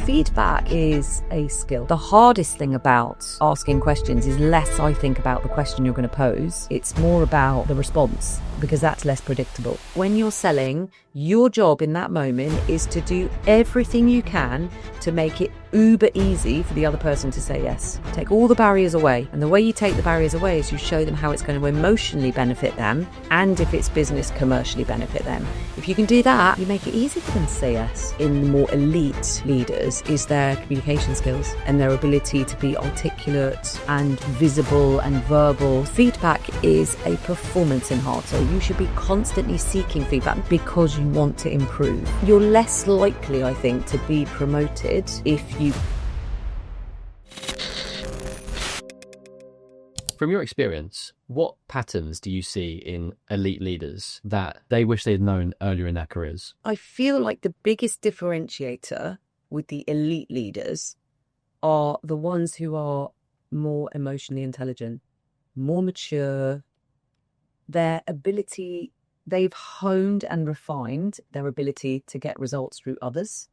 Feedback is a skill. The hardest thing about asking questions is less, I think, about the question you're going to pose. It's more about the response, because that's less predictable. When you're selling, your job in that moment is to do everything you can to make it uber easy for the other person to say yes. Take all the barriers away. And the way you take the barriers away is you show them how it's going to emotionally benefit them, and if it's business, commercially benefit them. If you can do that, you make it easy for them to say yes. In the more elite leaders is their communication skills and their ability to be articulate and visible and verbal. Feedback is a performance enhancer. You should be constantly seeking feedback because you want to improve. You're less likely, I think, to be promoted if you... From your experience, what patterns do you see in elite leaders that they wish they'd known earlier in their careers? I feel like the biggest differentiator with the elite leaders are the ones who are more emotionally intelligent, more mature. Their ability, they've honed and refined their ability to get results through others.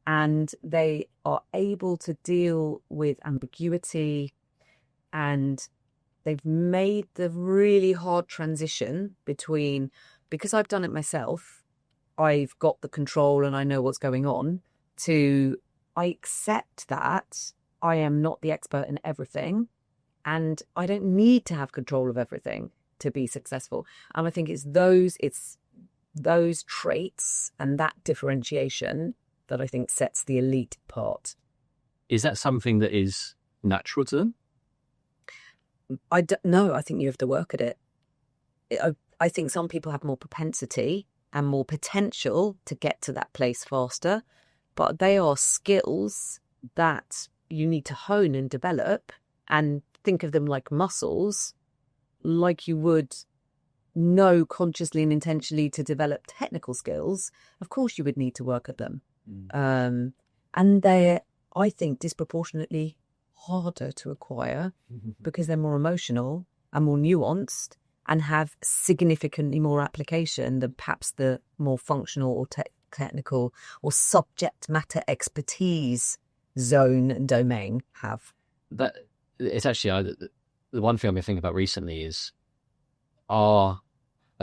And they are able to deal with ambiguity, and they've made the really hard transition between, because I've done it myself, I've got the control and I know what's going on, to I accept that I am not the expert in everything and I don't need to have control of everything to be successful. And I think it's those traits and that differentiation that I think sets the elite apart. Is that something that is natural to them? No, I think you have to work at it. I think some people have more propensity and more potential to get to that place faster, but they are skills that you need to hone and develop, and think of them like muscles, like you would know consciously and intentionally to develop technical skills. Of course, you would need to work at them. And they're, I think, disproportionately harder to acquire because they're more emotional and more nuanced and have significantly more application than perhaps the more functional or technical or subject matter expertise zone and domain have. That it's actually the one thing I've been thinking about recently is are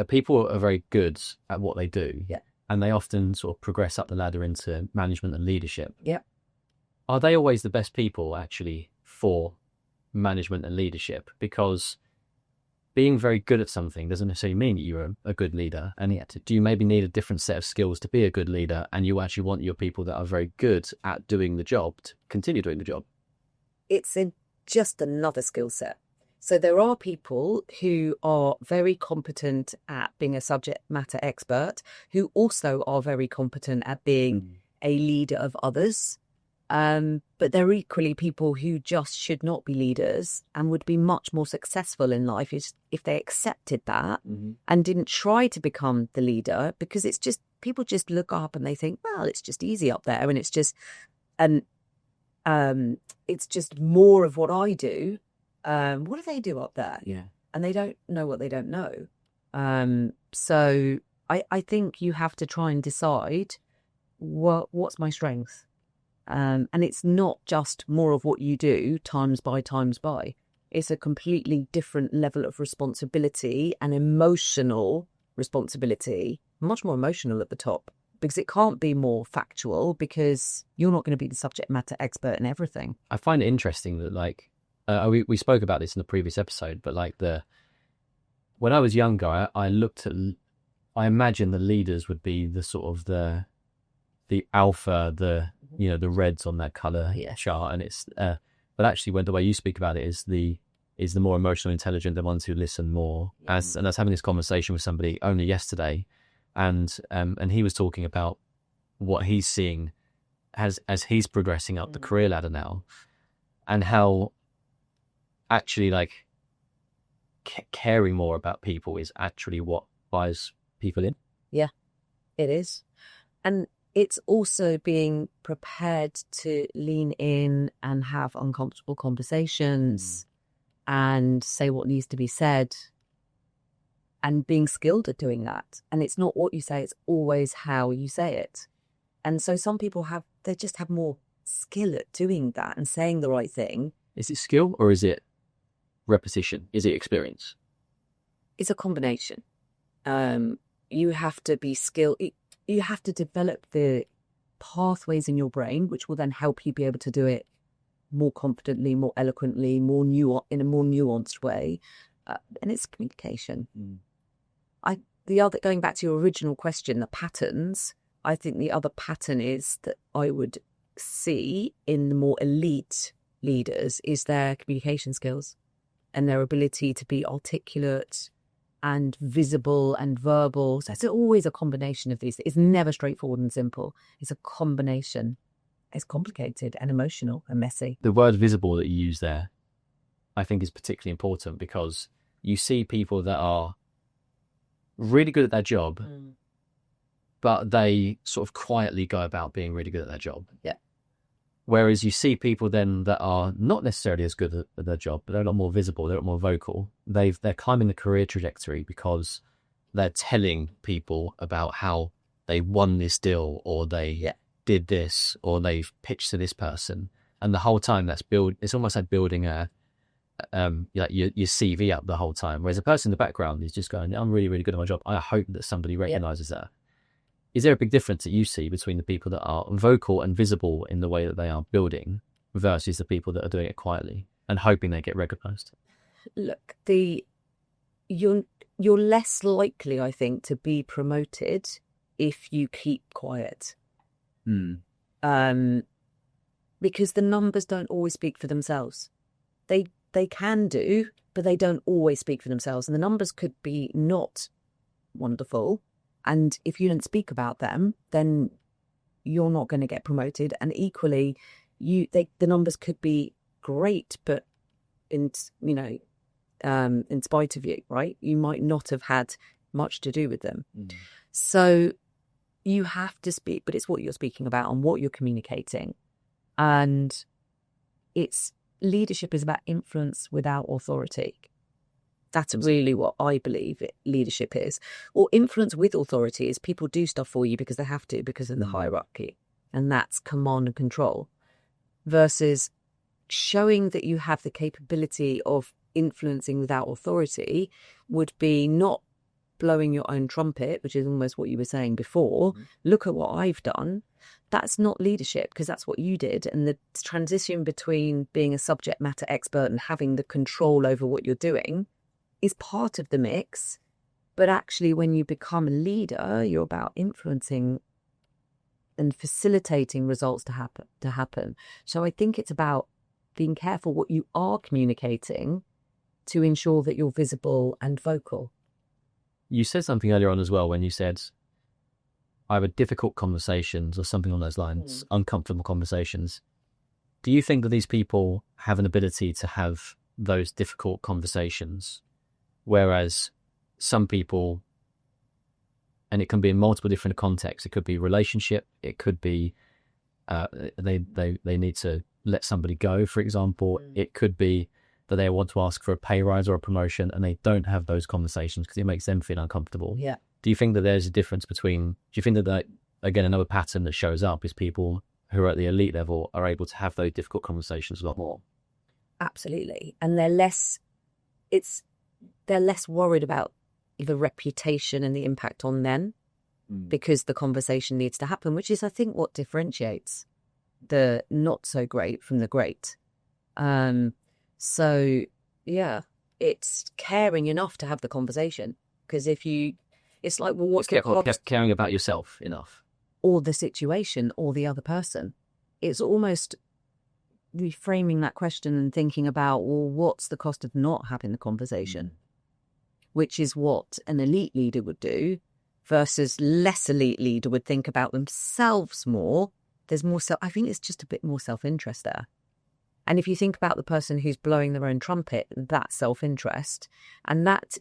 people are very good at what they do, and they often sort of progress up the ladder into management and leadership. Are they always the best people actually for management and leadership? Because being very good at something doesn't necessarily mean that you're a good leader. And yet, do you maybe need a different set of skills to be a good leader, and you actually want your people that are very good at doing the job to continue doing the job? It's just another skill set. So there are people who are very competent at being a subject matter expert, who also are very competent at being a leader of others. But there are equally people who just should not be leaders and would be much more successful in life if they accepted that and didn't try to become the leader, because it's just, people just look up and they think, well, it's just easy up there. And it's just, it's just more of what I do. What do they do up there? And they don't know what they don't know. So I think you have to try and decide what's my strength. And it's not just more of what you do times by. It's a completely different level of responsibility and emotional responsibility, much more emotional at the top, because it can't be more factual, because you're not going to be the subject matter expert in everything. I find it interesting that, like, we spoke about this in the previous episode, but like when I was younger, I imagined the leaders would be the sort of the alpha, the reds on that color chart, and it's but actually, when the way you speak about it is the more emotional intelligent, the ones who listen more. And I was having this conversation with somebody only yesterday, and he was talking about what he's seeing as he's progressing up the career ladder now, and how actually, like, caring more about people is actually what buys people in. Yeah, it is. And it's also being prepared to lean in and have uncomfortable conversations and say what needs to be said, and being skilled at doing that. And it's not what you say, it's always how you say it. And so some people they just have more skill at doing that and saying the right thing. Is it skill or is it repetition? Is it experience? It's a combination. You have to be skilled. You have to develop the pathways in your brain, which will then help you be able to do it more confidently, more eloquently, in a more nuanced way. And it's communication. Going back to your original question, the patterns, I think the other pattern is that I would see in the more elite leaders is their communication skills and their ability to be articulate and visible and verbal. So it's always a combination of these. It's never straightforward and simple. It's a combination. It's complicated and emotional and messy. The word visible that you use there, I think is particularly important because you see people that are really good at their job, but they sort of quietly go about being really good at their job. Yeah. Whereas you see people then that are not necessarily as good at their job, but they're a lot more visible, they're a lot more vocal. They're climbing the career trajectory because they're telling people about how they won this deal or they did this or they've pitched to this person. And the whole time it's almost like building your CV up the whole time. Whereas a person in the background is just going, I'm really, really good at my job. I hope that somebody recognizes that. Is there a big difference that you see between the people that are vocal and visible in the way that they are building versus the people that are doing it quietly and hoping they get recognized? Look, you're less likely, I think, to be promoted if you keep quiet. Because the numbers don't always speak for themselves. They can do, but they don't always speak for themselves. And the numbers could be not wonderful. And if you don't speak about them, then you're not going to get promoted. And equally, the numbers could be great, but in spite of you, right? You might not have had much to do with them. So you have to speak, but it's what you're speaking about and what you're communicating. And leadership is about influence without authority. That's really what I believe leadership is. Or influence with authority is people do stuff for you because they have to, because of the hierarchy. And that's command and control. Versus showing that you have the capability of influencing without authority would be not blowing your own trumpet, which is almost what you were saying before. Look at what I've done. That's not leadership because that's what you did. And the transition between being a subject matter expert and having the control over what you're doing is part of the mix. But actually, when you become a leader, you're about influencing and facilitating results to happen. So I think it's about being careful what you are communicating to ensure that you're visible and vocal. You said something earlier on as well when you said, I have difficult conversations or something on those lines, uncomfortable conversations. Do you think that these people have an ability to have those difficult conversations? Whereas some people, and it can be in multiple different contexts, it could be relationship, it could be they need to let somebody go, for example. It could be that they want to ask for a pay rise or a promotion and they don't have those conversations because it makes them feel uncomfortable. Yeah. Do you think that there's a difference do you think that again, another pattern that shows up is people who are at the elite level are able to have those difficult conversations a lot more? Absolutely. And they're less worried about the reputation and the impact on them because the conversation needs to happen, which is, I think, what differentiates the not so great from the great. So, yeah, it's caring enough to have the conversation. Because it's like, well, what's just caring about yourself enough? Or the situation or the other person. It's almost reframing that question and thinking about, well, what's the cost of not having the conversation? Which is what an elite leader would do versus less elite leader would think about themselves more. There's more I think it's just a bit more self-interest there. And if you think about the person who's blowing their own trumpet, that's self-interest. And that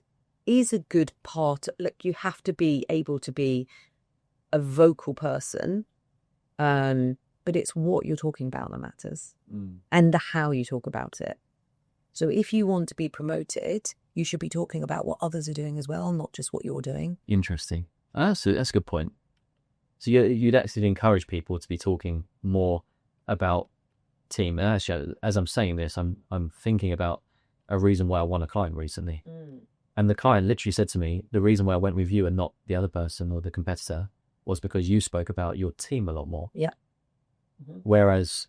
is a good part. Look, you have to be able to be a vocal person, but it's what you're talking about that matters and how you talk about it. So if you want to be promoted, you should be talking about what others are doing as well, not just what you're doing. Interesting. That's a good point. So you'd actually encourage people to be talking more about team. And actually, as I'm saying this, I'm thinking about a reason why I won a client recently. And the client literally said to me, the reason why I went with you and not the other person or the competitor was because you spoke about your team a lot more. Yeah. Whereas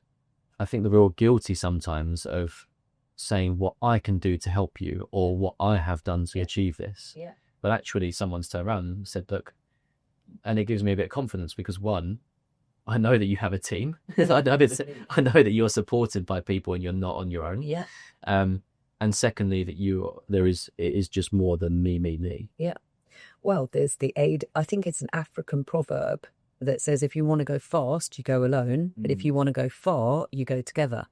I think the real guilty sometimes of saying what I can do to help you or what I have done to achieve this. Yeah. But actually someone's turned around and said, look, and it gives me a bit of confidence because one, I know that you have a team. I know that you're supported by people and you're not on your own. Yeah. And secondly, that it is just more than me. Yeah. Well, there's the aid. I think it's an African proverb that says, if you want to go fast, you go alone. But if you want to go far, you go together.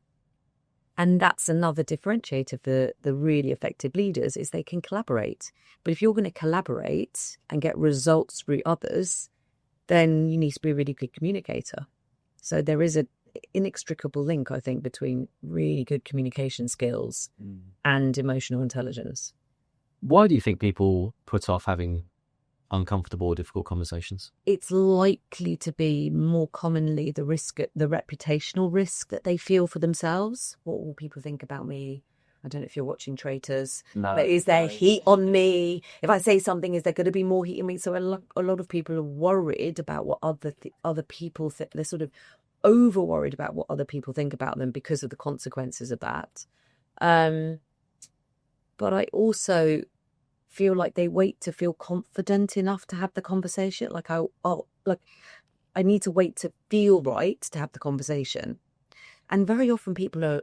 And that's another differentiator for the really effective leaders is they can collaborate. But if you're going to collaborate and get results through others, then you need to be a really good communicator. So there is an inextricable link, I think, between really good communication skills and emotional intelligence. Why do you think people put off having uncomfortable or difficult conversations? It's likely to be more commonly the reputational risk that they feel for themselves. What will people think about me? I don't know if you're watching Traitors, but is there heat on me? If I say something, is there going to be more heat on me? So a lot of people are worried about what other people think. They're sort of over worried about what other people think about them because of the consequences of that. But I also feel like they wait to feel confident enough to have the conversation. Like I need to wait to feel right to have the conversation. And very often people are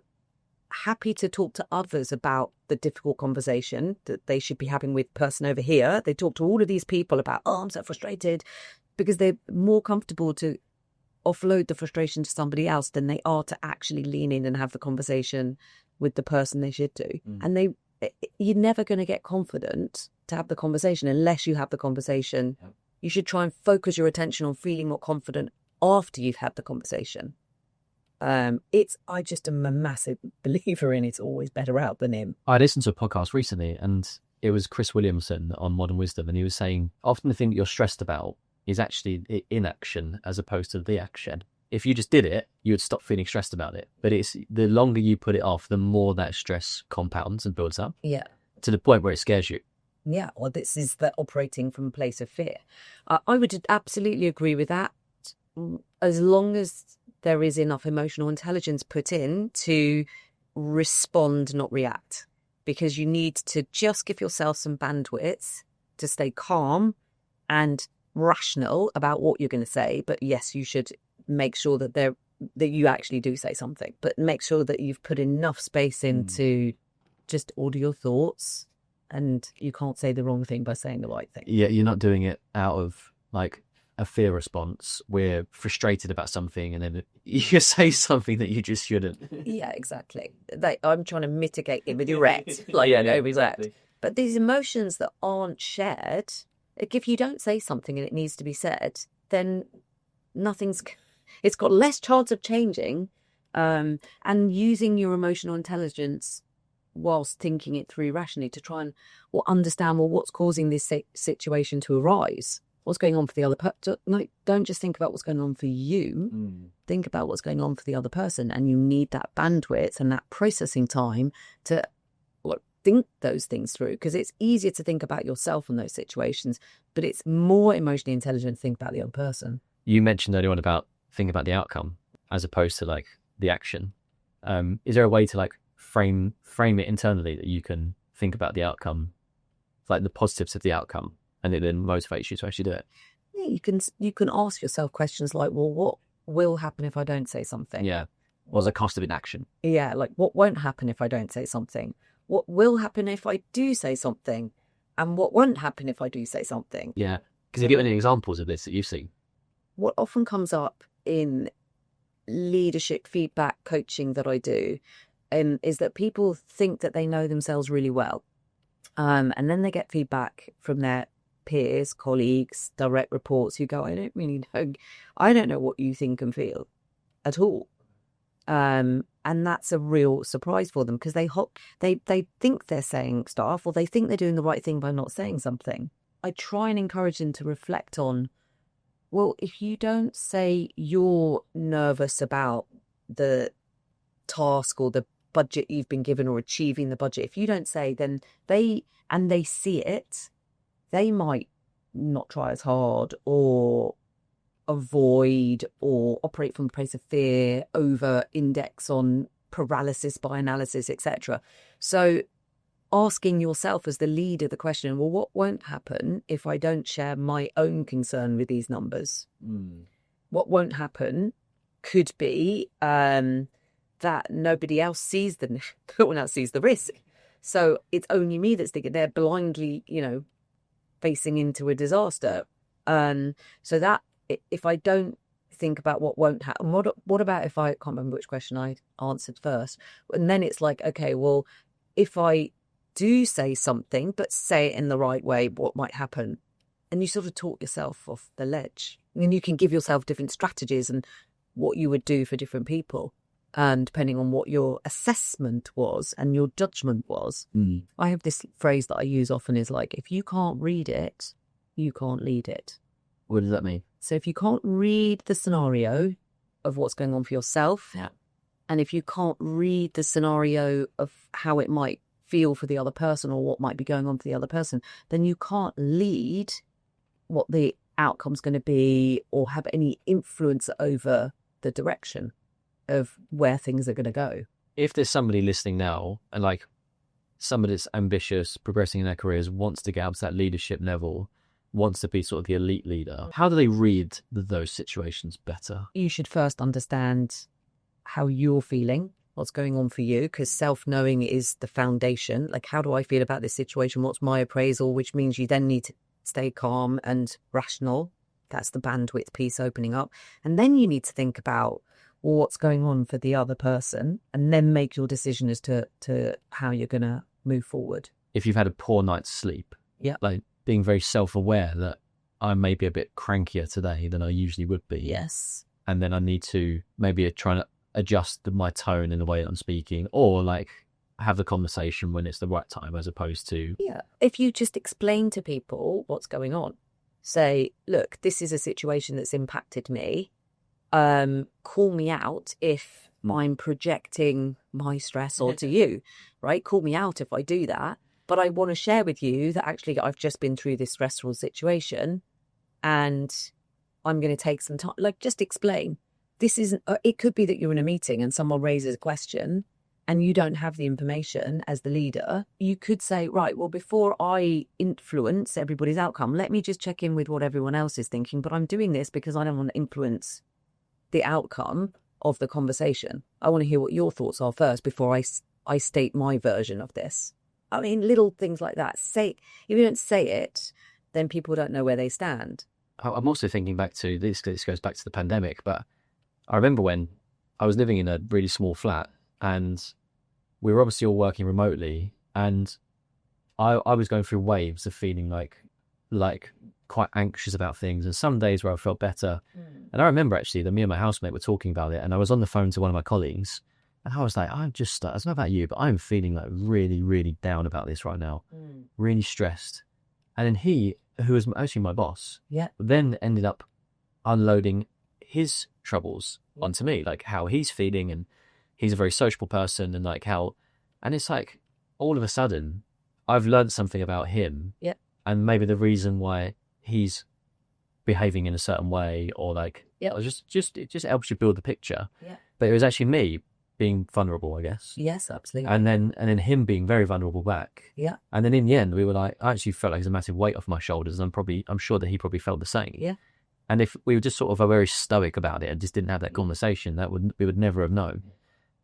happy to talk to others about the difficult conversation that they should be having with person over here. They talk to all of these people about, I'm so frustrated, because they're more comfortable to offload the frustration to somebody else than they are to actually lean in and have the conversation with the person they should do. And you're never going to get confident to have the conversation unless you have the conversation. Yep. You should try and focus your attention on feeling more confident after you've had the conversation. I just am a massive believer in it's always better out than in. I listened to a podcast recently and it was Chris Williamson on Modern Wisdom, and he was saying often the thing that you're stressed about is actually inaction as opposed to the action. If you just did it, you would stop feeling stressed about it. But it's the longer you put it off, the more that stress compounds and builds up. Yeah. To the point where it scares you. Yeah. Well, this is the operating from a place of fear. I would absolutely agree with that. As long as there is enough emotional intelligence put in to respond, not react. Because you need to just give yourself some bandwidth to stay calm and rational about what you're going to say. But yes, you should make sure that you actually do say something, but make sure that you've put enough space in to just order your thoughts, and you can't say the wrong thing by saying the right thing. Yeah, you're not doing it out of like a fear response. We're frustrated about something and then you say something that you just shouldn't. Yeah, exactly. I'm trying to mitigate it with direct, exactly. But these emotions that aren't shared, if you don't say something and it needs to be said, then it's got less chance of changing. And using your emotional intelligence whilst thinking it through rationally to try and understand what's causing this situation to arise. What's going on for the other person? Don't just think about what's going on for you. Think about what's going on for the other person. And you need that bandwidth and that processing time to think those things through, because it's easier to think about yourself in those situations, but it's more emotionally intelligent to think about the other person. You mentioned earlier on about thinking about the outcome as opposed to like the action. Is there a way to like frame it internally that you can think about the outcome, like the positives of the outcome, and it then motivates you to actually do it? Yeah, you can ask yourself questions like, well, what will happen if I don't say something? Yeah. What's the cost of inaction? Yeah, like what won't happen if I don't say something? What will happen if I do say something? And what won't happen if I do say something? Yeah. Because have you got any examples of this that you've seen? What often comes up in leadership feedback coaching that I do is that people think that they know themselves really well. And then they get feedback from their peers, colleagues, direct reports who go, I don't know what you think and feel at all. And that's a real surprise for them, because they think they're saying stuff, or they think they're doing the right thing by not saying something. I try and encourage them to reflect on Well, if you don't say you're nervous about the task or the budget you've been given or achieving the budget, if you don't say, then they see it, they might not try as hard or avoid or operate from a place of fear, over index on paralysis by analysis, etc. So asking yourself as the leader the question, well, what won't happen if I don't share my own concern with these numbers? What won't happen could be that nobody else sees no one else sees the risk. So it's only me that's thinking, they're blindly, facing into a disaster. So that if I don't think about what won't happen, what about if I can't remember which question I answered first? And then it's like, okay, well, if I do say something, but say it in the right way, what might happen? And you sort of talk yourself off the ledge. And you can give yourself different strategies and what you would do for different people. And depending on what your assessment was and your judgment was. I have this phrase that I use often is like, if you can't read it, you can't lead it. What does that mean? So if you can't read the scenario of what's going on for yourself, and if you can't read the scenario of how it might feel for the other person or what might be going on for the other person, then you can't lead what the outcome's going to be or have any influence over the direction of where things are going to go. If there's somebody listening now and like somebody that's ambitious, progressing in their careers, wants to get up to that leadership level, wants to be sort of the elite leader, how do they read those situations better? You should first understand how you're feeling, what's going on for you, because self-knowing is the foundation. Like, how do I feel about this situation? What's my appraisal? Which means you then need to stay calm and rational. That's the bandwidth piece opening up. And then you need to think about what's going on for the other person, and then make your decision as to how you're going to move forward. If you've had a poor night's sleep, like being very self-aware that I may be a bit crankier today than I usually would be. Yes. And then I need to maybe try to adjust my tone in the way that I'm speaking, or like have the conversation when it's the right time as opposed to... Yeah. If you just explain to people what's going on, say, look, this is a situation that's impacted me. Call me out if I'm projecting my stress onto you, right? Call me out if I do that. But I want to share with you that actually I've just been through this stressful situation and I'm going to take some time. Like, just explain. This isn't, it could be that you're in a meeting and someone raises a question and you don't have the information as the leader. You could say, right, well, before I influence everybody's outcome, let me just check in with what everyone else is thinking. But I'm doing this because I don't want to influence the outcome of the conversation. I want to hear what your thoughts are first before I state my version of this. I mean, little things like that. If you don't say it, then people don't know where they stand. I'm also thinking back to this goes back to the pandemic, but I remember when I was living in a really small flat and we were obviously all working remotely, and I was going through waves of feeling like quite anxious about things, and some days where I felt better. And I remember actually that me and my housemate were talking about it, and I was on the phone to one of my colleagues, and I was like, I don't know about you, but I'm feeling like really, really down about this right now, really stressed. And then he, who was actually my boss, then ended up unloading his troubles onto me, like how he's feeling, and he's a very sociable person, and like how, and it's like all of a sudden I've learned something about him, and maybe the reason why he's behaving in a certain way, or like, or it just helps you build the picture. But it was actually me being vulnerable, I guess. Yes, absolutely. And then him being very vulnerable back. And then in the end, we were like, I actually felt like there's a massive weight off my shoulders, and I'm sure that he probably felt the same. And if we were just sort of very stoic about it and just didn't have that conversation, we would never have known.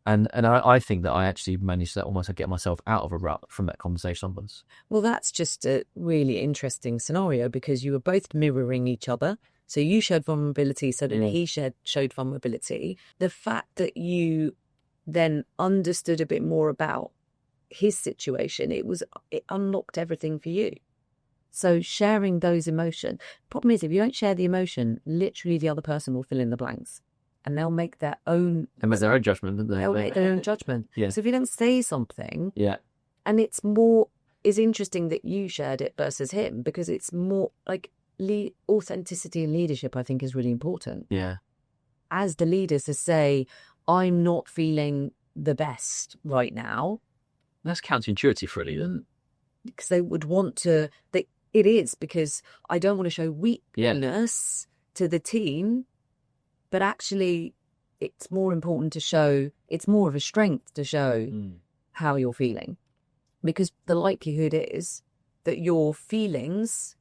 And I think that I actually managed to almost get myself out of a rut from that conversation onwards. Well, that's just a really interesting scenario, because you were both mirroring each other. So you showed vulnerability, so that he showed vulnerability. The fact that you then understood a bit more about his situation, it unlocked everything for you. So sharing those emotions. Problem is, if you don't share the emotion, literally the other person will fill in the blanks. And they'll make their own... And make their own judgment, don't they? They'll make their own judgment. So if you don't say something... And it's interesting that you shared it versus him, because it's more like, authenticity in leadership, I think, is really important. Yeah. As the leaders, to say, I'm not feeling the best right now. That's counterintuitive for a leader. Because they would want to, it is, because I don't want to show weakness to the team, but actually it's more important to show, it's more of a strength to show how you're feeling. Because the likelihood is that your feelings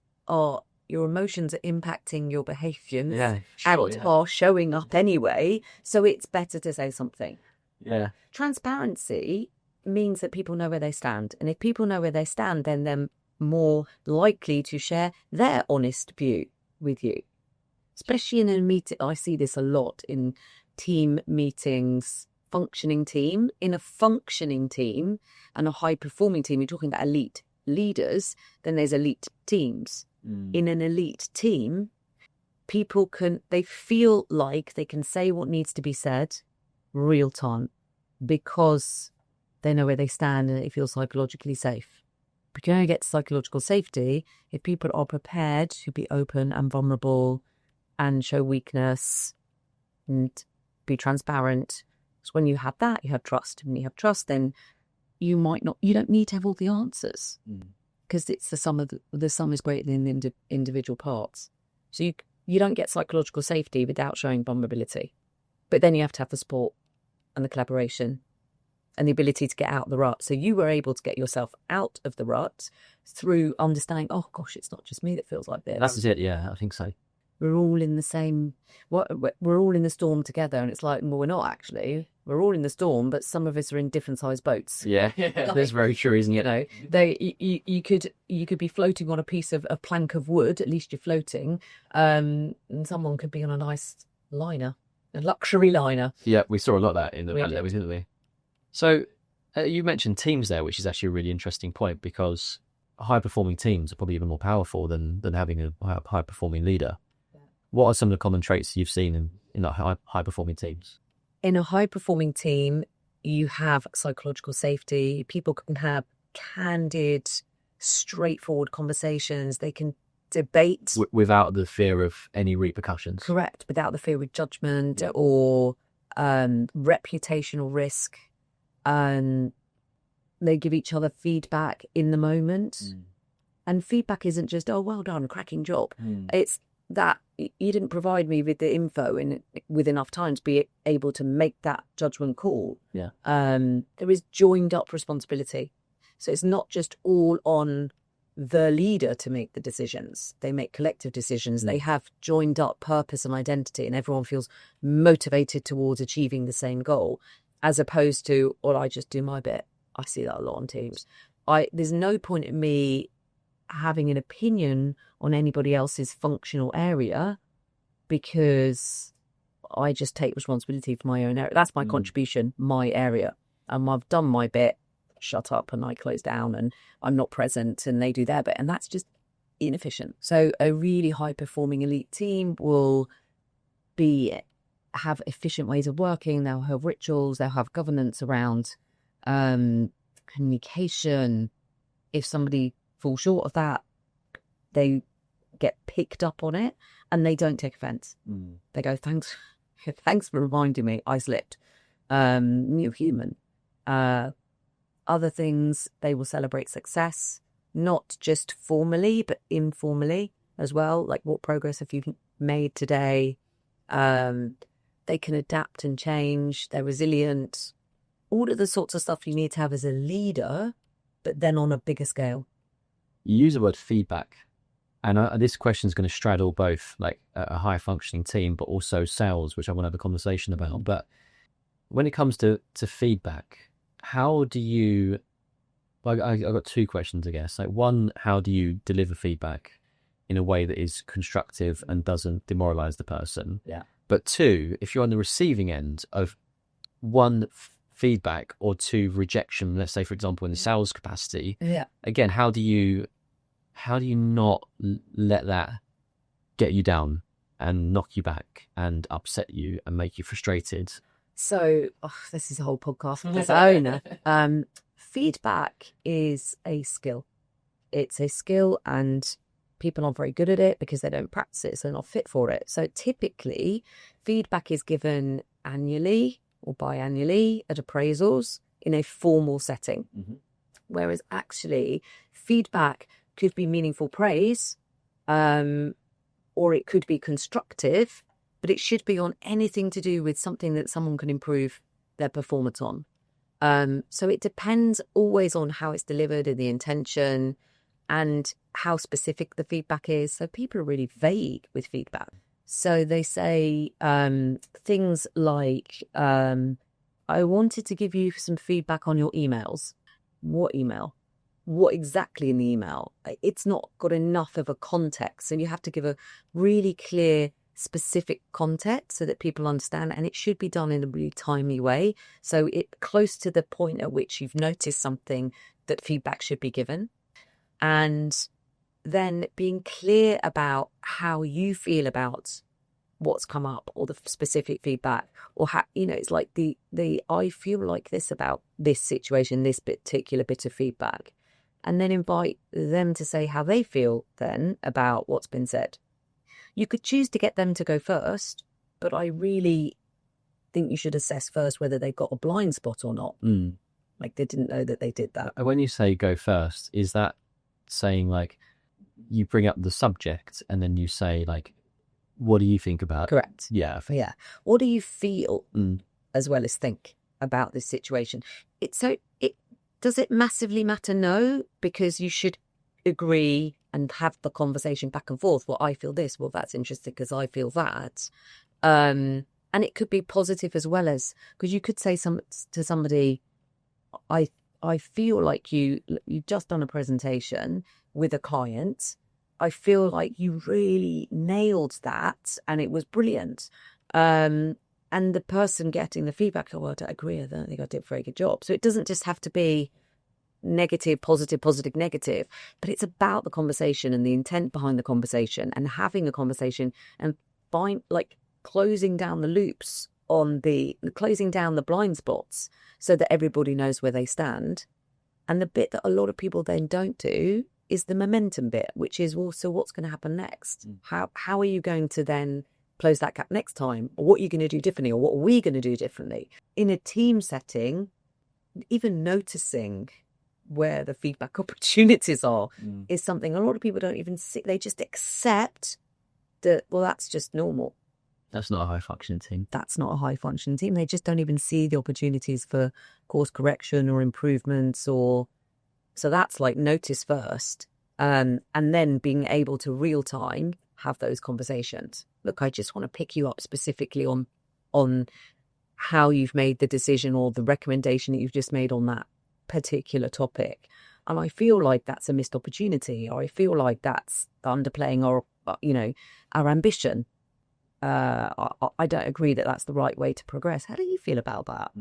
your emotions are impacting your behaviours are showing up anyway. So it's better to say something. Yeah. Transparency means that people know where they stand. And if people know where they stand, then they're more likely to share their honest view with you. Especially in a meeting. I see this a lot in team meetings, functioning team. In a functioning team and a high-performing team, you're talking about elite leaders, then there's elite teams. In an elite team, people they feel like they can say what needs to be said real time because they know where they stand and they feel psychologically safe. But you only get psychological safety if people are prepared to be open and vulnerable and show weakness and be transparent. So when you have that, you have trust. When you have trust, then you don't need to have all the answers. Because it's the sum is greater than the individual parts. So you don't get psychological safety without showing vulnerability. But then you have to have the support and the collaboration and the ability to get out of the rut. So you were able to get yourself out of the rut through understanding, oh gosh, it's not just me that feels like this. That's it, yeah, I think so. We're all in the same, we're all in the storm together. And it's like, well, we're not actually. We're all in the storm, but some of us are in different sized boats. Yeah, that's very true, isn't it? You could be floating on a piece of a plank of wood. At least you're floating, and someone could be on a nice liner, a luxury liner. Yeah, we saw a lot of that in the Valley, didn't we? So you mentioned teams there, which is actually a really interesting point because high performing teams are probably even more powerful than having a high performing leader. Yeah. What are some of the common traits you've seen in like high performing teams? In a high-performing team, you have psychological safety. People can have candid, straightforward conversations. They can debate. Without the fear of any repercussions. Correct. Without the fear of judgment or reputational risk. They give each other feedback in the moment. And feedback isn't just, oh, well done, cracking job. It's that you didn't provide me with the info with enough time to be able to make that judgment call. Yeah. There is joined up responsibility. So it's not just all on the leader to make the decisions. They make collective decisions. They have joined up purpose and identity, and everyone feels motivated towards achieving the same goal, as opposed to, well, I just do my bit. I see that a lot on teams. There's no point in me having an opinion on anybody else's functional area because I just take responsibility for my own area. That's my contribution, my area. And I've done my bit, shut up, and I close down and I'm not present and they do their bit. And that's just inefficient. So a really high performing elite team will have efficient ways of working. They'll have rituals, they'll have governance around communication. If somebody fall short of that, they get picked up on it and they don't take offense. They go, thanks for reminding me, I slipped. You're human. Other things, they will celebrate success, not just formally but informally as well, like what progress have you made today. They can adapt and change, they're resilient, all of the sorts of stuff you need to have as a leader, but then on a bigger scale. You use the word feedback, and this question is going to straddle both like a high functioning team, but also sales, which I want to have a conversation about. But when it comes to feedback, how do you, well, I've got two questions, I guess. Like one, how do you deliver feedback in a way that is constructive and doesn't demoralize the person? Yeah. But two, if you're on the receiving end of one, feedback, or two, rejection, let's say, for example, in the sales capacity, again, how do you not let that get you down and knock you back and upset you and make you frustrated? So this is a whole podcast of its own. Feedback is a skill. It's a skill, and people aren't very good at it because they don't practice it, so they're not fit for it. So typically, feedback is given annually or biannually at appraisals in a formal setting. Mm-hmm. Whereas actually, feedback could be meaningful praise, or it could be constructive, but it should be on anything to do with something that someone can improve their performance on. So it depends always on how it's delivered and the intention and how specific the feedback is. So people are really vague with feedback. So they say things like, I wanted to give you some feedback on your emails. What email? What exactly in the email? It's not got enough of a context. So you have to give a really clear, specific context so that people understand, and it should be done in a really timely way. So it close to the point at which you've noticed something that feedback should be given. And then being clear about how you feel about what's come up or the specific feedback, or how, it's like the I feel like this about this situation, this particular bit of feedback, and then invite them to say how they feel then about what's been said. You could choose to get them to go first, but I really think you should assess first whether they've got a blind spot or not. Like they didn't know that they did that. When you say go first, is that saying like you bring up the subject and then you say like, what do you think about it? Correct. Yeah. Yeah. What do you feel as well as think about this situation? Does it massively matter? No, because you should agree and have the conversation back and forth. Well, I feel this. Well, that's interesting because I feel that. And it could be positive as well, as because you could say to somebody, I feel like you've just done a presentation with a client. I feel like you really nailed that and it was brilliant. And the person getting the feedback, oh, well, I don't agree. I don't think I did a very good job. So it doesn't just have to be negative, positive, positive, negative, but it's about the conversation and the intent behind the conversation and having the conversation and closing down the loops closing down the blind spots so that everybody knows where they stand. And the bit that a lot of people then don't do is the momentum bit, which is, well, so what's going to happen next? How are you going to then close that gap next time? Or what are you going to do differently? Or what are we going to do differently? In a team setting, even noticing where the feedback opportunities are is something a lot of people don't even see. They just accept that, well, that's just normal. That's not a high-functioning team. That's not a high-functioning team. They just don't even see the opportunities for course correction or improvements. So that's like notice first, and then being able to real-time have those conversations. Look, I just want to pick you up specifically on how you've made the decision or the recommendation that you've just made on that particular topic. And I feel like that's a missed opportunity, or I feel like that's underplaying our ambition. I don't agree that that's the right way to progress. How do you feel about that?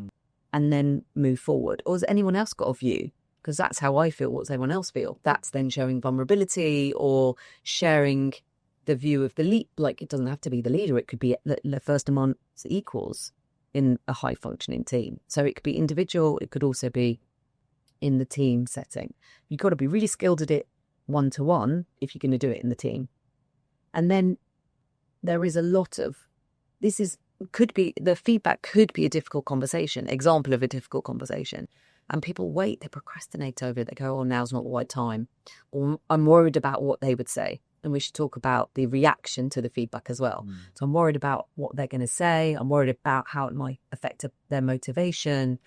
And then move forward. Or has anyone else got a view? Because that's how I feel. What does everyone else feel? That's then showing vulnerability or sharing the view of the lead. Like, it doesn't have to be the leader. It could be the first amongst equals in a high functioning team. So it could be individual. It could also be in the team setting. You've got to be really skilled at it one-to-one if you're going to do it in the team. And then there is a lot of, the feedback could be a difficult conversation, example of a difficult conversation. And people wait, they procrastinate over it. They go, oh, now's not the right time. Or I'm worried about what they would say. And we should talk about the reaction to the feedback as well. So I'm worried about what they're going to say. I'm worried about how it might affect their motivation.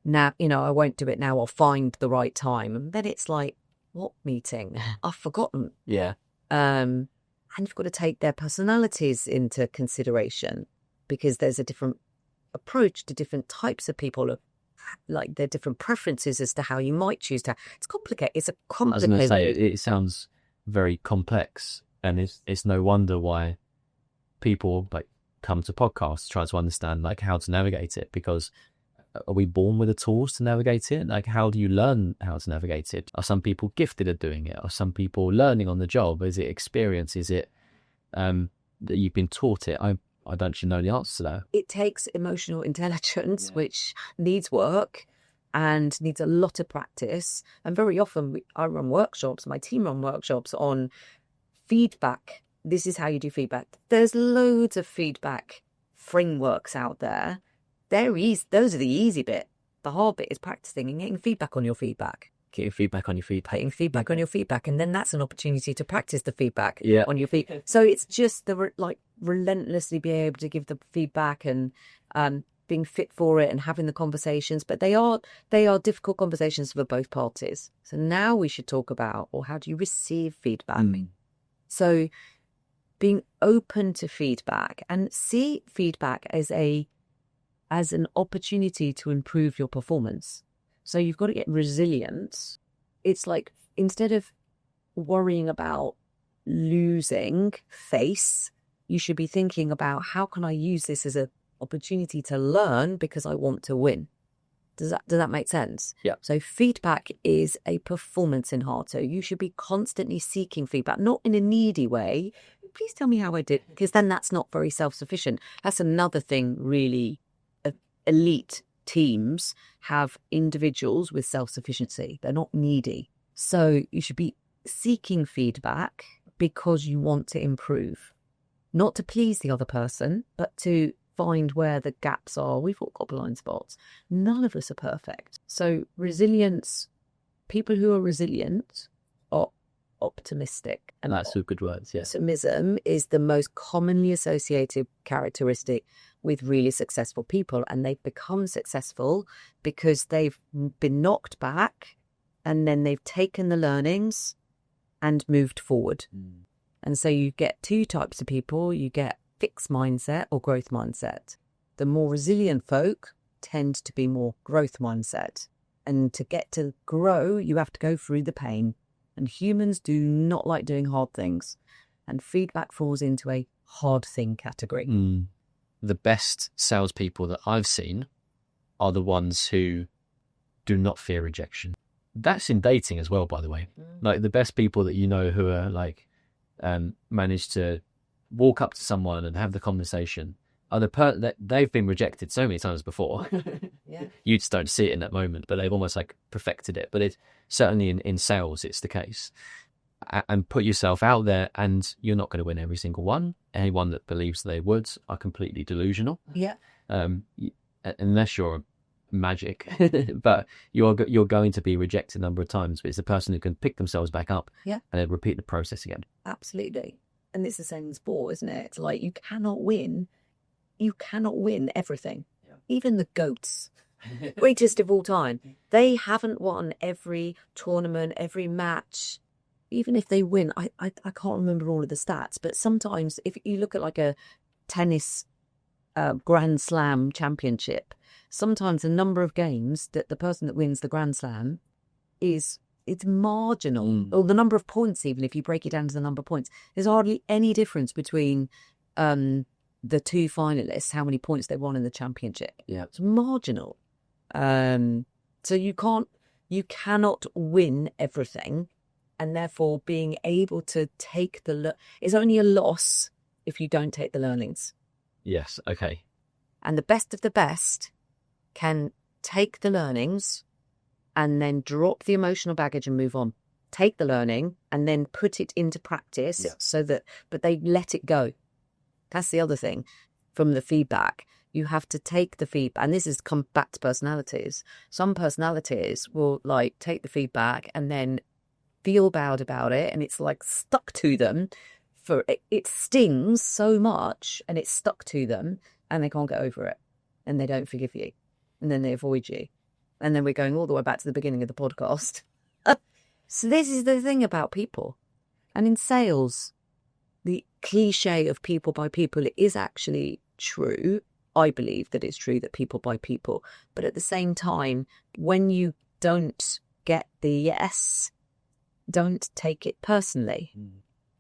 Now, I won't do it now. I'll find the right time. And then it's like, what meeting? I've forgotten. Yeah. And you've got to take their personalities into consideration, because there's a different approach to different types of people, like their different preferences as to how you might choose to. It's complicated. It's a complicated. I was going to say, it sounds very complex, and it's no wonder why people like come to podcasts trying to understand like how to navigate it, because are we born with the tools to navigate it? Like, how do you learn how to navigate it? Are some people gifted at doing it? Are some people learning on the job? Is it experience? Is it that you've been taught it? I don't actually know the answer to that. It takes emotional intelligence, which needs work and needs a lot of practice. And very often I run workshops, my team run workshops on feedback. This is how you do feedback. There's loads of feedback frameworks out there. Those are the easy bit. The hard bit is practicing and getting feedback on your feedback. Getting feedback on your feedback. Getting feedback on your feedback. And then that's an opportunity to practice the feedback on your feedback. So it's just relentlessly being able to give the feedback and being fit for it and having the conversations. But they are difficult conversations for both parties. So now we should talk about, or how do you receive feedback? So being open to feedback and see feedback as an opportunity to improve your performance. So you've got to get resilient. It's like, instead of worrying about losing face, you should be thinking about, how can I use this as an opportunity to learn because I want to win? Does that make sense? Yeah. So feedback is a performance enhancer. You should be constantly seeking feedback, not in a needy way. Please tell me how I did, because then that's not very self-sufficient. That's another thing, really. Elite teams have individuals with self-sufficiency. They're not needy. So you should be seeking feedback because you want to improve, not to please the other person, but to find where the gaps are. We've all got blind spots. None of us are perfect. So resilience, people who are resilient are optimistic. And that's two good words, yeah. Optimism is the most commonly associated characteristic with really successful people. And they've become successful because they've been knocked back and then they've taken the learnings and moved forward. And so you get two types of people. You get fixed mindset or growth mindset. The more resilient folk tend to be more growth mindset. And to get to grow, you have to go through the pain. And humans do not like doing hard things. And feedback falls into a hard thing category. The best salespeople that I've seen are the ones who do not fear rejection. That's in dating as well, by the way. Like, the best people that you know who are like, manage to walk up to someone and have the conversation are that they've been rejected so many times before. Yeah. You just don't see it in that moment, but they've almost like perfected it. But it's certainly in sales, it's the case. And put yourself out there, and you're not going to win every single one. Anyone that believes they would are completely delusional. Yeah. Unless you're magic, but you're going to be rejected a number of times. But it's the person who can pick themselves back up, and then repeat the process again. Absolutely. And it's the same in sport, isn't it? It's like, you cannot win everything. Yeah. Even the GOATs, greatest of all time, they haven't won every tournament, every match. Even if they win, I can't remember all of the stats, but sometimes if you look at like a tennis Grand Slam championship, sometimes the number of games that the person that wins the Grand Slam it's marginal. Or the number of points, even if you break it down to the number of points, there's hardly any difference between the two finalists, how many points they won in the championship. Yeah, it's marginal. So you cannot win everything. And therefore, being able to take is only a loss if you don't take the learnings. Yes, okay. And the best of the best can take the learnings and then drop the emotional baggage and move on. Take the learning and then put it into practice but they let it go. That's the other thing from the feedback. You have to take the feedback, and this has come back to personalities. Some personalities will like take the feedback and then feel bad about it, and it's like stuck to them it stings so much and it's stuck to them and they can't get over it and they don't forgive you and then they avoid you, and then we're going all the way back to the beginning of the podcast. So this is the thing about people. And in sales, the cliche of people by people, it is actually true. I believe that it's true that people buy people, but at the same time, when you don't get the yes, don't take it personally.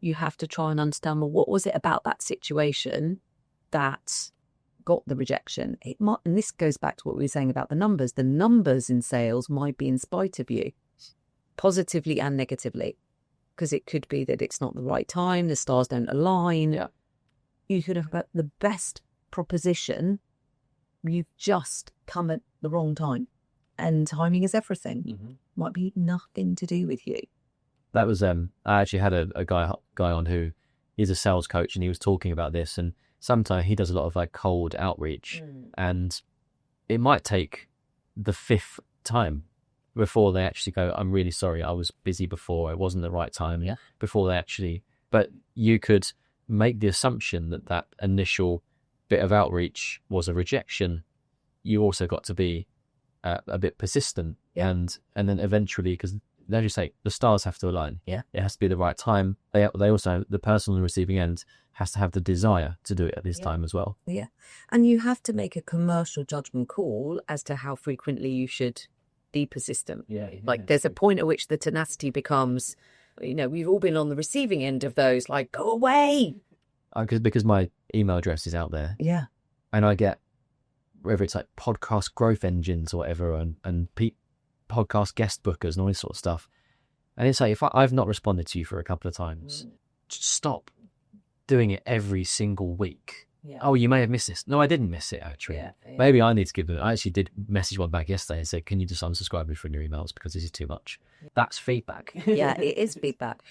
You have to try and understand, well, what was it about that situation that got the rejection? It might, and this goes back to what we were saying about the numbers. The numbers in sales might be in spite of you, positively and negatively, because it could be that it's not the right time, the stars don't align. Yeah. You could have got the best proposition, you've just come at the wrong time. And timing is everything. Might be nothing to do with you. That was I actually had a guy on who is a sales coach, and he was talking about this. And sometimes he does a lot of like cold outreach, and it might take the 5th time before they actually go, I'm really sorry, I was busy before, it wasn't the right time. Yeah. Before they actually, but you could make the assumption that that initial bit of outreach was a rejection. You also got to be a bit persistent, and then eventually, because as you say, the stars have to align. Yeah, it has to be the right time. They also, the person on the receiving end has to have the desire to do it at this time as well. Yeah, and you have to make a commercial judgment call as to how frequently you should be persistent. Like there's a point at which the tenacity becomes, we've all been on the receiving end of those, like, go away. Because my email address is out there. Yeah. And I get, whether it's like podcast growth engines or whatever, and podcast guest bookers and all this sort of stuff. And it's like, if I've not responded to you for a couple of times, just stop doing it every single week. Yeah. Oh, you may have missed this. No, I didn't miss it, actually. Yeah. Maybe I need to give them. I actually did message one back yesterday and said, can you just unsubscribe me from your emails because this is too much? That's feedback. Yeah, it is feedback.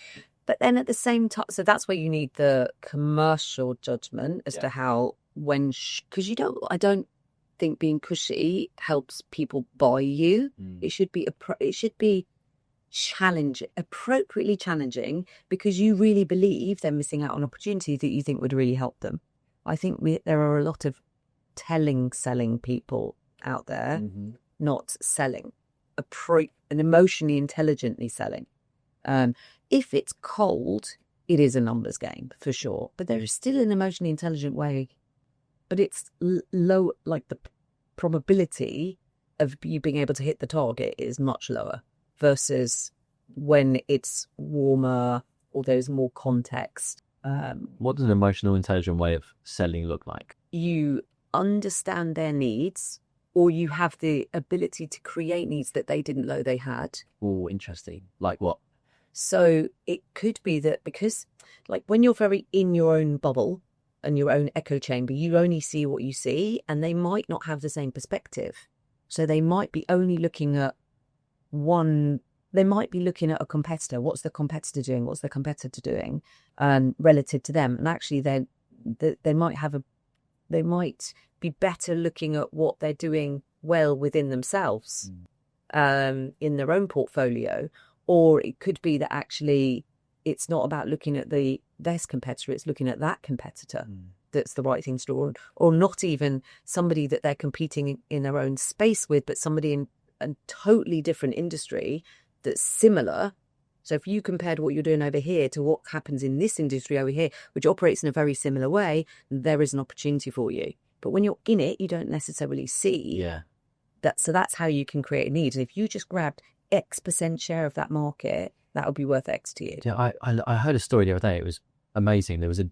But then at the same time, so that's where you need the commercial judgment as to how, because I don't think being cushy helps people buy you. It should be appropriately challenging, because you really believe they're missing out on opportunity that you think would really help them. I think there are a lot of selling people out there, not selling, and emotionally intelligently selling. If it's cold, it is a numbers game for sure, but there is still an emotionally intelligent way, but it's low, like the probability of you being able to hit the target is much lower versus when it's warmer or there's more context. What does an emotional intelligent way of selling look like? You understand their needs, or you have the ability to create needs that they didn't know they had. Oh, interesting. Like what? So it could be that, because like when you're very in your own bubble and your own echo chamber, you only see what you see, and they might not have the same perspective. So they might be only looking at they might be looking at a competitor. What's the competitor doing? What's the competitor doing relative to them? And actually they might be better looking at what they're doing well within themselves in their own portfolio. Or it could be that actually it's not about looking at this competitor, it's looking at that competitor that's the right thing to do, or not even somebody that they're competing in their own space with, but somebody in a totally different industry that's similar. So if you compared what you're doing over here to what happens in this industry over here, which operates in a very similar way, there is an opportunity for you. But when you're in it, you don't necessarily see that. So that's how you can create a need. And if you just grabbed X% share of that market, that would be worth X to you. Yeah, I heard a story the other day. It was amazing. There was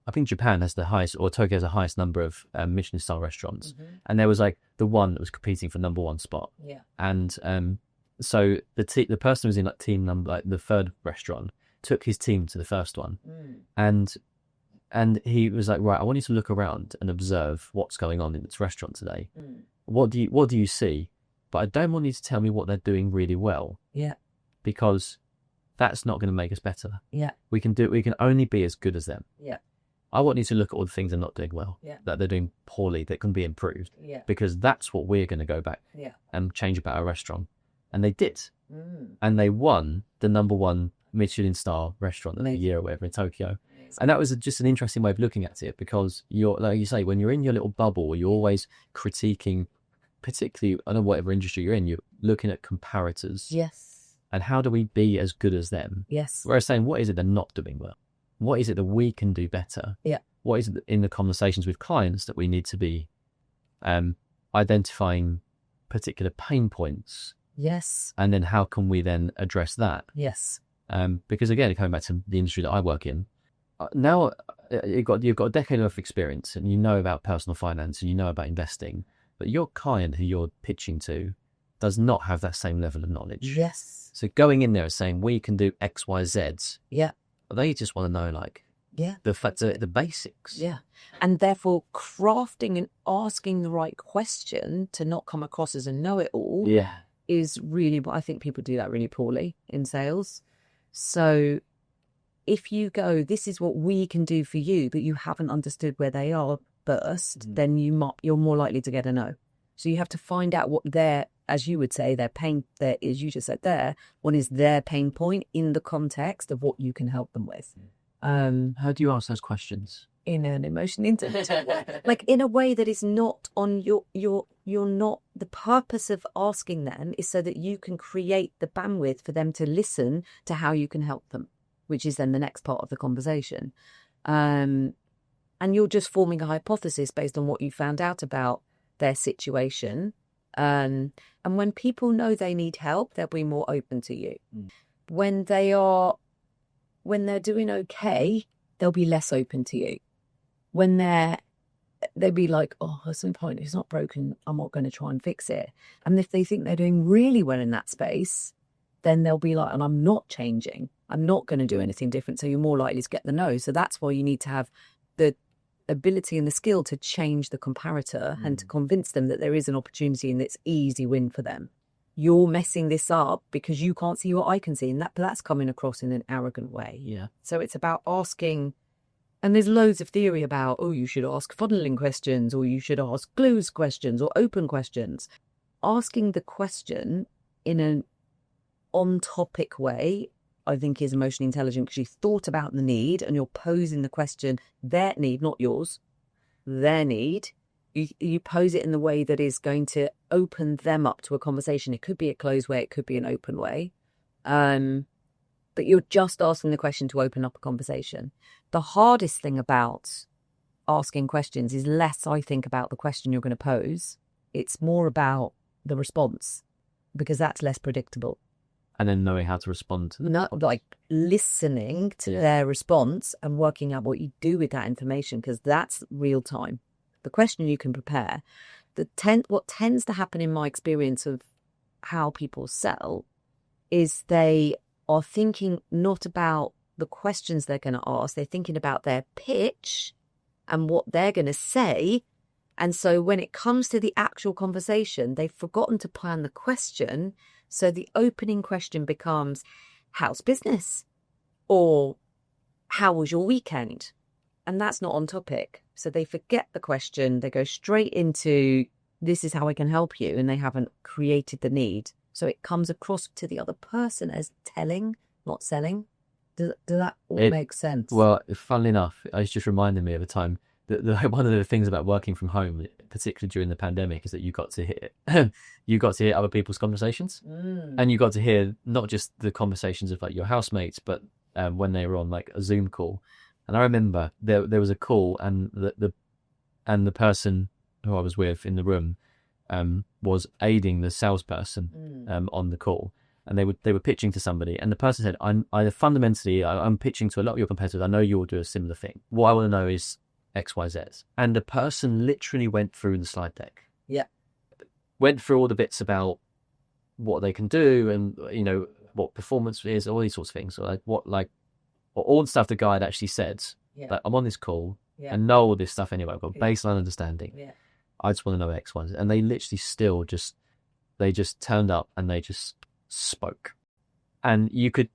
I think Japan has the highest, or Tokyo has the highest number of Michelin style restaurants, and there was like the one that was competing for number one spot. Yeah, and so the person who was in like team number, like the third restaurant, took his team to the first one, and he was like, right, I want you to look around and observe what's going on in this restaurant today. What do you see? But I don't want you to tell me what they're doing really well. Yeah. Because that's not going to make us better. Yeah. We can only be as good as them. Yeah. I want you to look at all the things they're not doing well. Yeah. That they're doing poorly, that can be improved. Yeah. Because that's what we're going to go back and change about our restaurant. And they did. And they won the number one Michelin star restaurant of the year or whatever in Tokyo. Amazing. And that was just an interesting way of looking at it, because you're, like you say, when you're in your little bubble, you're always critiquing, particularly, I don't know, whatever industry you're in, you're looking at comparators. Yes. And how do we be as good as them? Yes. Whereas saying, what is it they're not doing well? What is it that we can do better? Yeah. What is it in the conversations with clients that we need to be identifying particular pain points? Yes. And then how can we then address that? Yes. Because again, coming back to the industry that I work in, now you've got a decade of experience, and you know about personal finance, and you know about investing, but your client who you're pitching to does not have that same level of knowledge. Yes. So going in there and saying, we can do X, Y, Z. Yeah. They just want to know, like, the basics. Yeah. And therefore crafting and asking the right question to not come across as a know-it-all is really, I think people do that really poorly in sales. So if you go, this is what we can do for you, but you haven't understood where they are first, then you're more likely to get a no. So you have to find out what their, as you would say, their pain, as you just said there, what is their pain point in the context of what you can help them with. How do you ask those questions? In an emotionally intelligent way, like in a way that is not on you're not, the purpose of asking them is so that you can create the bandwidth for them to listen to how you can help them, which is then the next part of the conversation. And you're just forming a hypothesis based on what you found out about their situation. And when people know they need help, they'll be more open to you. When they're doing okay, they'll be less open to you. When they'll be like, oh, at some point it's not broken, I'm not going to try and fix it. And if they think they're doing really well in that space, then they'll be like, and I'm not changing, I'm not going to do anything different. So you're more likely to get the no. So that's why you need to have the ability and the skill to change the comparator and to convince them that there is an opportunity and it's easy win for them. You're messing this up because you can't see what I can see, and that's coming across in an arrogant way. Yeah. So it's about asking, and there's loads of theory about, oh, you should ask funneling questions, or you should ask closed questions or open questions. Asking the question in an on-topic way, I think, is emotionally intelligent, because you thought about the need and you're posing the question, their need, not yours, their need. You pose it in the way that is going to open them up to a conversation. It could be a closed way, it could be an open way. But you're just asking the question to open up a conversation. The hardest thing about asking questions is less, I think, about the question you're going to pose. It's more about the response, because that's less predictable. And then knowing how to respond to them. Not like listening to their response and working out what you do with that information, because that's real time. The question you can prepare. What tends to happen in my experience of how people sell is they are thinking not about the questions they're going to ask. They're thinking about their pitch and what they're going to say. And so when it comes to the actual conversation, they've forgotten to plan the question. So the opening question becomes, how's business? Or how was your weekend? And that's not on topic. So they forget the question. They go straight into, this is how I can help you. And they haven't created the need. So it comes across to the other person as telling, not selling. Does that all make sense? Well, funnily enough, it's just reminded me of a time that one of the things about working from home, particularly during the pandemic, is that you got to hear other people's conversations, and you got to hear not just the conversations of like your housemates, but when they were on like a Zoom call. And I remember there was a call, and the person who I was with in the room was aiding the salesperson on the call, and they were pitching to somebody, and the person said, I'm pitching to a lot of your competitors. I know you'll do a similar thing. What I want to know is XYZ. And the person literally went through the slide deck. Yeah. Went through all the bits about what they can do, and what performance is, all these sorts of things. So all the stuff the guy had actually said. Yeah. Like, I'm on this call and know all this stuff anyway. I've got baseline understanding. Yeah. I just want to know X, Y, Z. And they literally still just turned up and they just spoke. And you could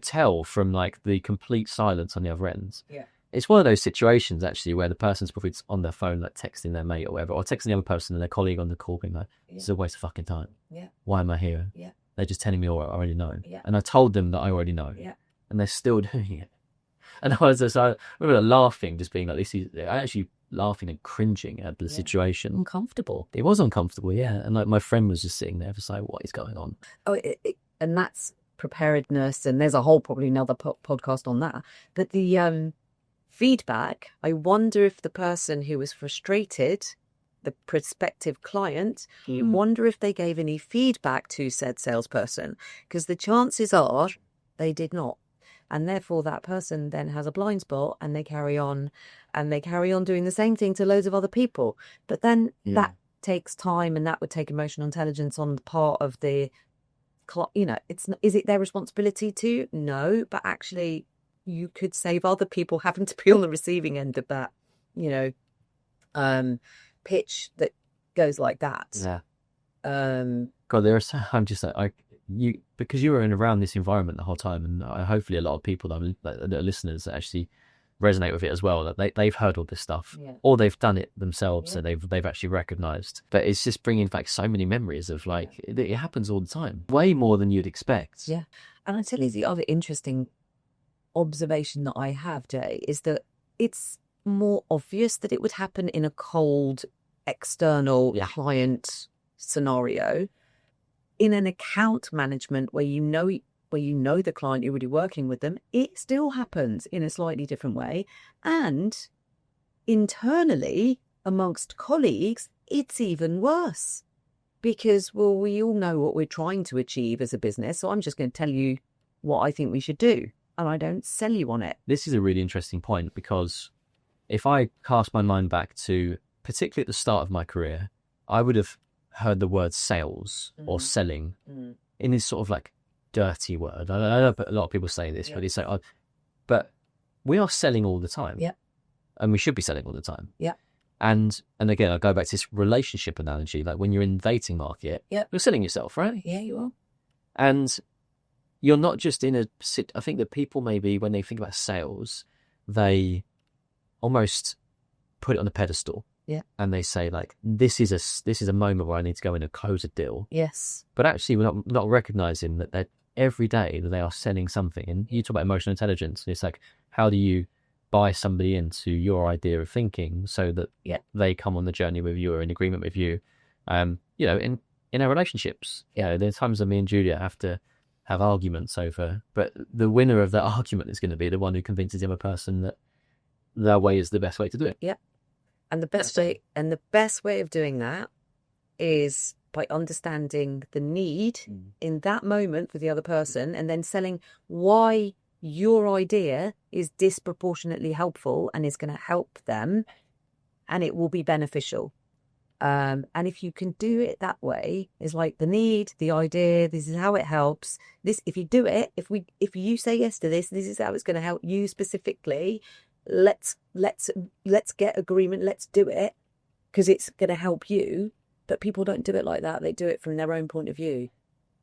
tell from like the complete silence on the other end. Yeah. It's one of those situations actually where the person's probably on their phone, like texting their mate or whatever, or texting the other person and their colleague on the call being like, this is a waste of fucking time. Yeah. Why am I here? Yeah. They're just telling me all I already know. Yeah. And I told them that I already know. Yeah. And they're still doing it. And I remember laughing, just being like, actually laughing and cringing at the situation. Uncomfortable. It was uncomfortable, yeah. And like my friend was just sitting there, just like, what is going on? Oh, and that's preparedness. And there's a whole probably another podcast on that. But the feedback, I wonder if the person who was frustrated, the prospective client, I wonder if they gave any feedback to said salesperson, because the chances are they did not. And therefore that person then has a blind spot, and they carry on doing the same thing to loads of other people. But then that takes time, and that would take emotional intelligence on the part of the, is it their responsibility to? No, but actually you could save other people having to be on the receiving end of that, pitch that goes like that. Yeah. God, I'm just like, because you were around this environment the whole time, and hopefully a lot of people that are listeners actually resonate with it as well, that they've heard all this stuff, or they've done it themselves, so they've actually recognized. But it's just bringing back so many memories of like it happens all the time, way more than you'd expect. Yeah. And I tell you, the other interesting observation that I have, Jay, is that it's more obvious that it would happen in a cold external client scenario. In an account management where you know the client, you're already working with them, it still happens in a slightly different way. And internally, amongst colleagues, it's even worse. Because, well, we all know what we're trying to achieve as a business, so I'm just going to tell you what I think we should do, and I don't sell you on it. This is a really interesting point, because if I cast my mind back to, particularly at the start of my career, I would have heard the word sales or selling in this sort of like dirty word. I know a lot of people say this, but it's like, but we are selling all the time. Yeah. And we should be selling all the time. Yeah. And again, I go back to this relationship analogy. Like when you're in the dating market, you're selling yourself, right? Yeah, you are. And you're not just in a I think that people maybe, when they think about sales, they almost put it on a pedestal. Yeah. And they say like, this is a moment where I need to go in and close a deal. Yes. But actually we're not recognizing that every day that they are selling something. And you talk about emotional intelligence. And it's like, how do you buy somebody into your idea of thinking so that they come on the journey with you or in agreement with you? In our relationships, there are times that me and Julia have to have arguments over, but the winner of that argument is going to be the one who convinces the other person that their way is the best way to do it. Yeah. And the best way of doing that is by understanding the need in that moment for the other person, and then selling why your idea is disproportionately helpful and is going to help them, and it will be beneficial. And if you can do it that way, it's like the need, the idea, this is how it helps. This, if you do it, if you say yes to this is how it's going to help you specifically. Let's get agreement. Let's do it because it's going to help you. But people don't do it like that. They do it from their own point of view.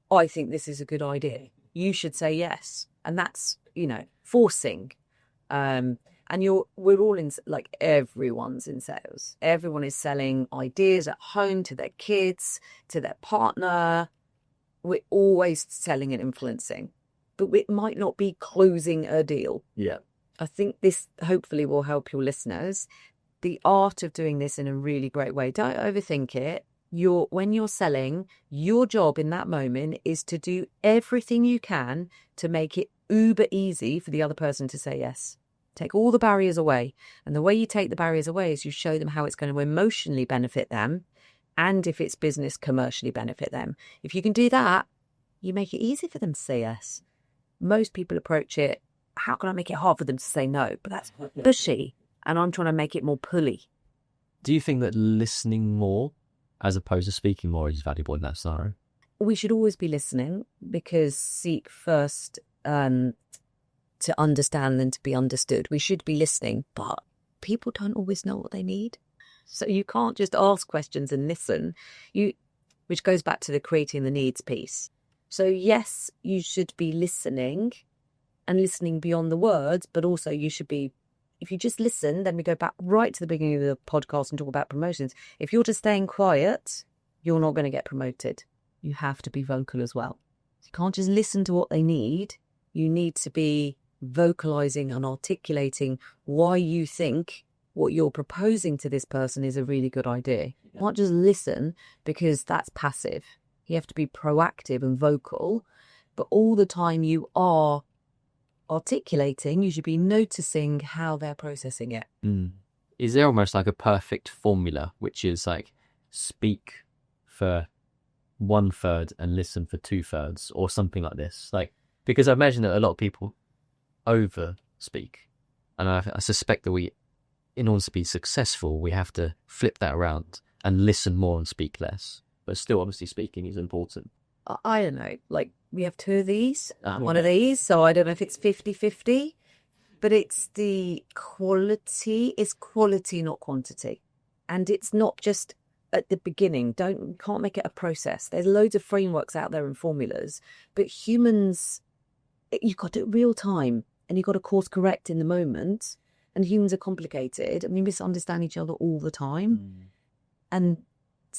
I think this is a good idea. You should say yes, and that's forcing. We're all in, like, everyone's in sales. Everyone is selling ideas at home to their kids, to their partner. We're always selling and influencing, but it might not be closing a deal. Yeah. I think this hopefully will help your listeners. The art of doing this in a really great way. Don't overthink it. When you're selling, your job in that moment is to do everything you can to make it uber easy for the other person to say yes. Take all the barriers away. And the way you take the barriers away is you show them how it's going to emotionally benefit them, and if it's business, commercially benefit them. If you can do that, you make it easy for them to say yes. Most people approach it, how can I make it hard for them to say no? But that's pushy, and I'm trying to make it more pulley. Do you think that listening more as opposed to speaking more is valuable in that scenario? We should always be listening, because seek first to understand and to be understood. We should be listening, but people don't always know what they need. So you can't just ask questions and listen, which goes back to the creating the needs piece. So yes, you should be listening and listening beyond the words, but also you should be, if you just listen, then we go back right to the beginning of the podcast and talk about promotions. If you're just staying quiet, you're not going to get promoted. You have to be vocal as well. You can't just listen to what they need. You need to be vocalizing and articulating why you think what you're proposing to this person is a really good idea. You can't just listen, because that's passive. You have to be proactive and vocal, but all the time you are articulating, you should be noticing how they're processing it. Is there almost like a perfect formula, which is like speak for 1/3 and listen for 2/3, or something like this? Like, because I imagine that a lot of people over speak, and I suspect that in order to be successful, we have to flip that around and listen more and speak less. But still, obviously, speaking is important. I don't know, like we have two of these, one of these, so I don't know if it's 50-50, but it's the quality, it's quality, not quantity. And it's not just at the beginning. Can't make it a process. There's loads of frameworks out there and formulas, but humans, you've got to do it real time, and you've got to course correct in the moment. And humans are complicated, and we misunderstand each other all the time. And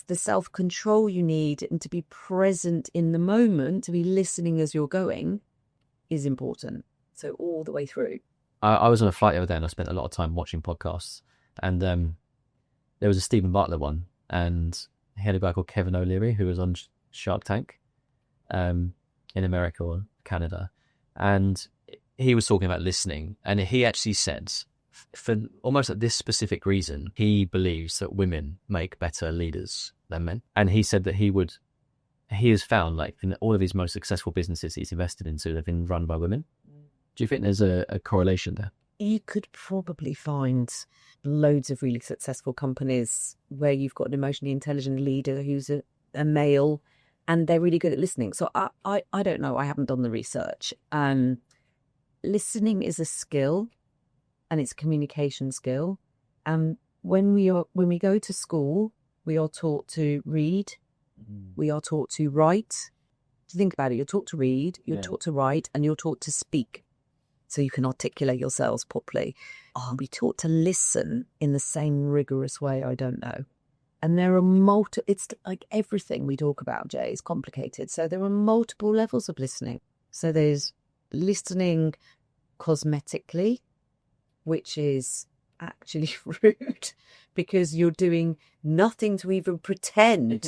the self-control you need, and to be present in the moment, to be listening as you're going, is important. So all the way through. I was on a flight the other day, and I spent a lot of time watching podcasts. And there was a Stephen Bartlett one, and he had a guy called Kevin O'Leary who was on Shark Tank in America or Canada. And he was talking about listening. And he actually said, for almost at this specific reason, he believes that women make better leaders than men. And he said that he has found, like, in all of his most successful businesses he's invested into, they've been run by women. Do you think there's a correlation there? You could probably find loads of really successful companies where you've got an emotionally intelligent leader who's a male, and they're really good at listening. So I don't know. I haven't done the research. Listening is a skill, and it's a communication skill. And when we go to school, we are taught to read, we are taught to write. To think about it, you're taught to read, you're taught to write, and you're taught to speak, so you can articulate yourselves properly. Are we taught to listen in the same rigorous way? I don't know. And there are it's like everything we talk about, Jay, is complicated. So there are multiple levels of listening. So there's listening cosmetically, which is actually rude, because you're doing nothing to even pretend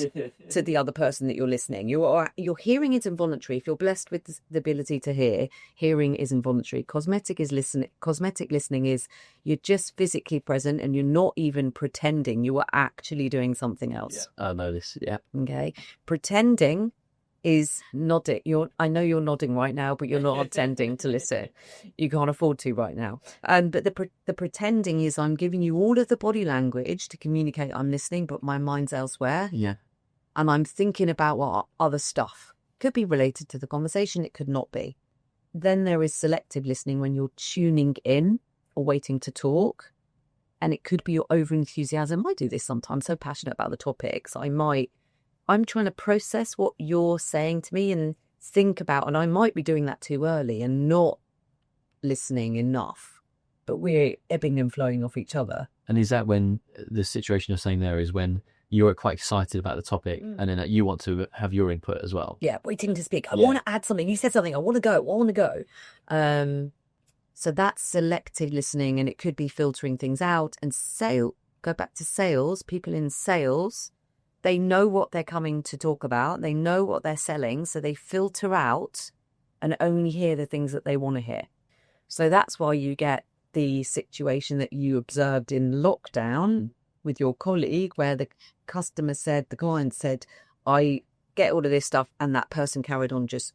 to the other person that you're listening. Your hearing is involuntary. If you're blessed with the ability to hear, hearing is involuntary. Cosmetic listening is you're just physically present, and you're not even pretending. You are actually doing something else. Yeah, I know this. Yeah. Okay. Pretending is nodding. I know you're nodding right now, but you're not intending to listen. You can't afford to right now. But the pretending is, I'm giving you all of the body language to communicate I'm listening, but my mind's elsewhere. Yeah. And I'm thinking about what other stuff could be related to the conversation. It could not be. Then there is selective listening, when you're tuning in or waiting to talk. And it could be your over enthusiasm. I do this sometimes. So passionate about the topics, I'm trying to process what you're saying to me and think about, and I might be doing that too early and not listening enough, but we're ebbing and flowing off each other. And is that when the situation you're saying there is when you're quite excited about the topic and then you want to have your input as well? Yeah, waiting to speak. I want to add something. You said something. I want to go. So that's selective listening, and it could be filtering things out. And go back to sales, people in sales, they know what they're coming to talk about. They know what they're selling. So they filter out and only hear the things that they want to hear. So that's why you get the situation that you observed in lockdown with your colleague, where the client said, I get all of this stuff. And that person carried on just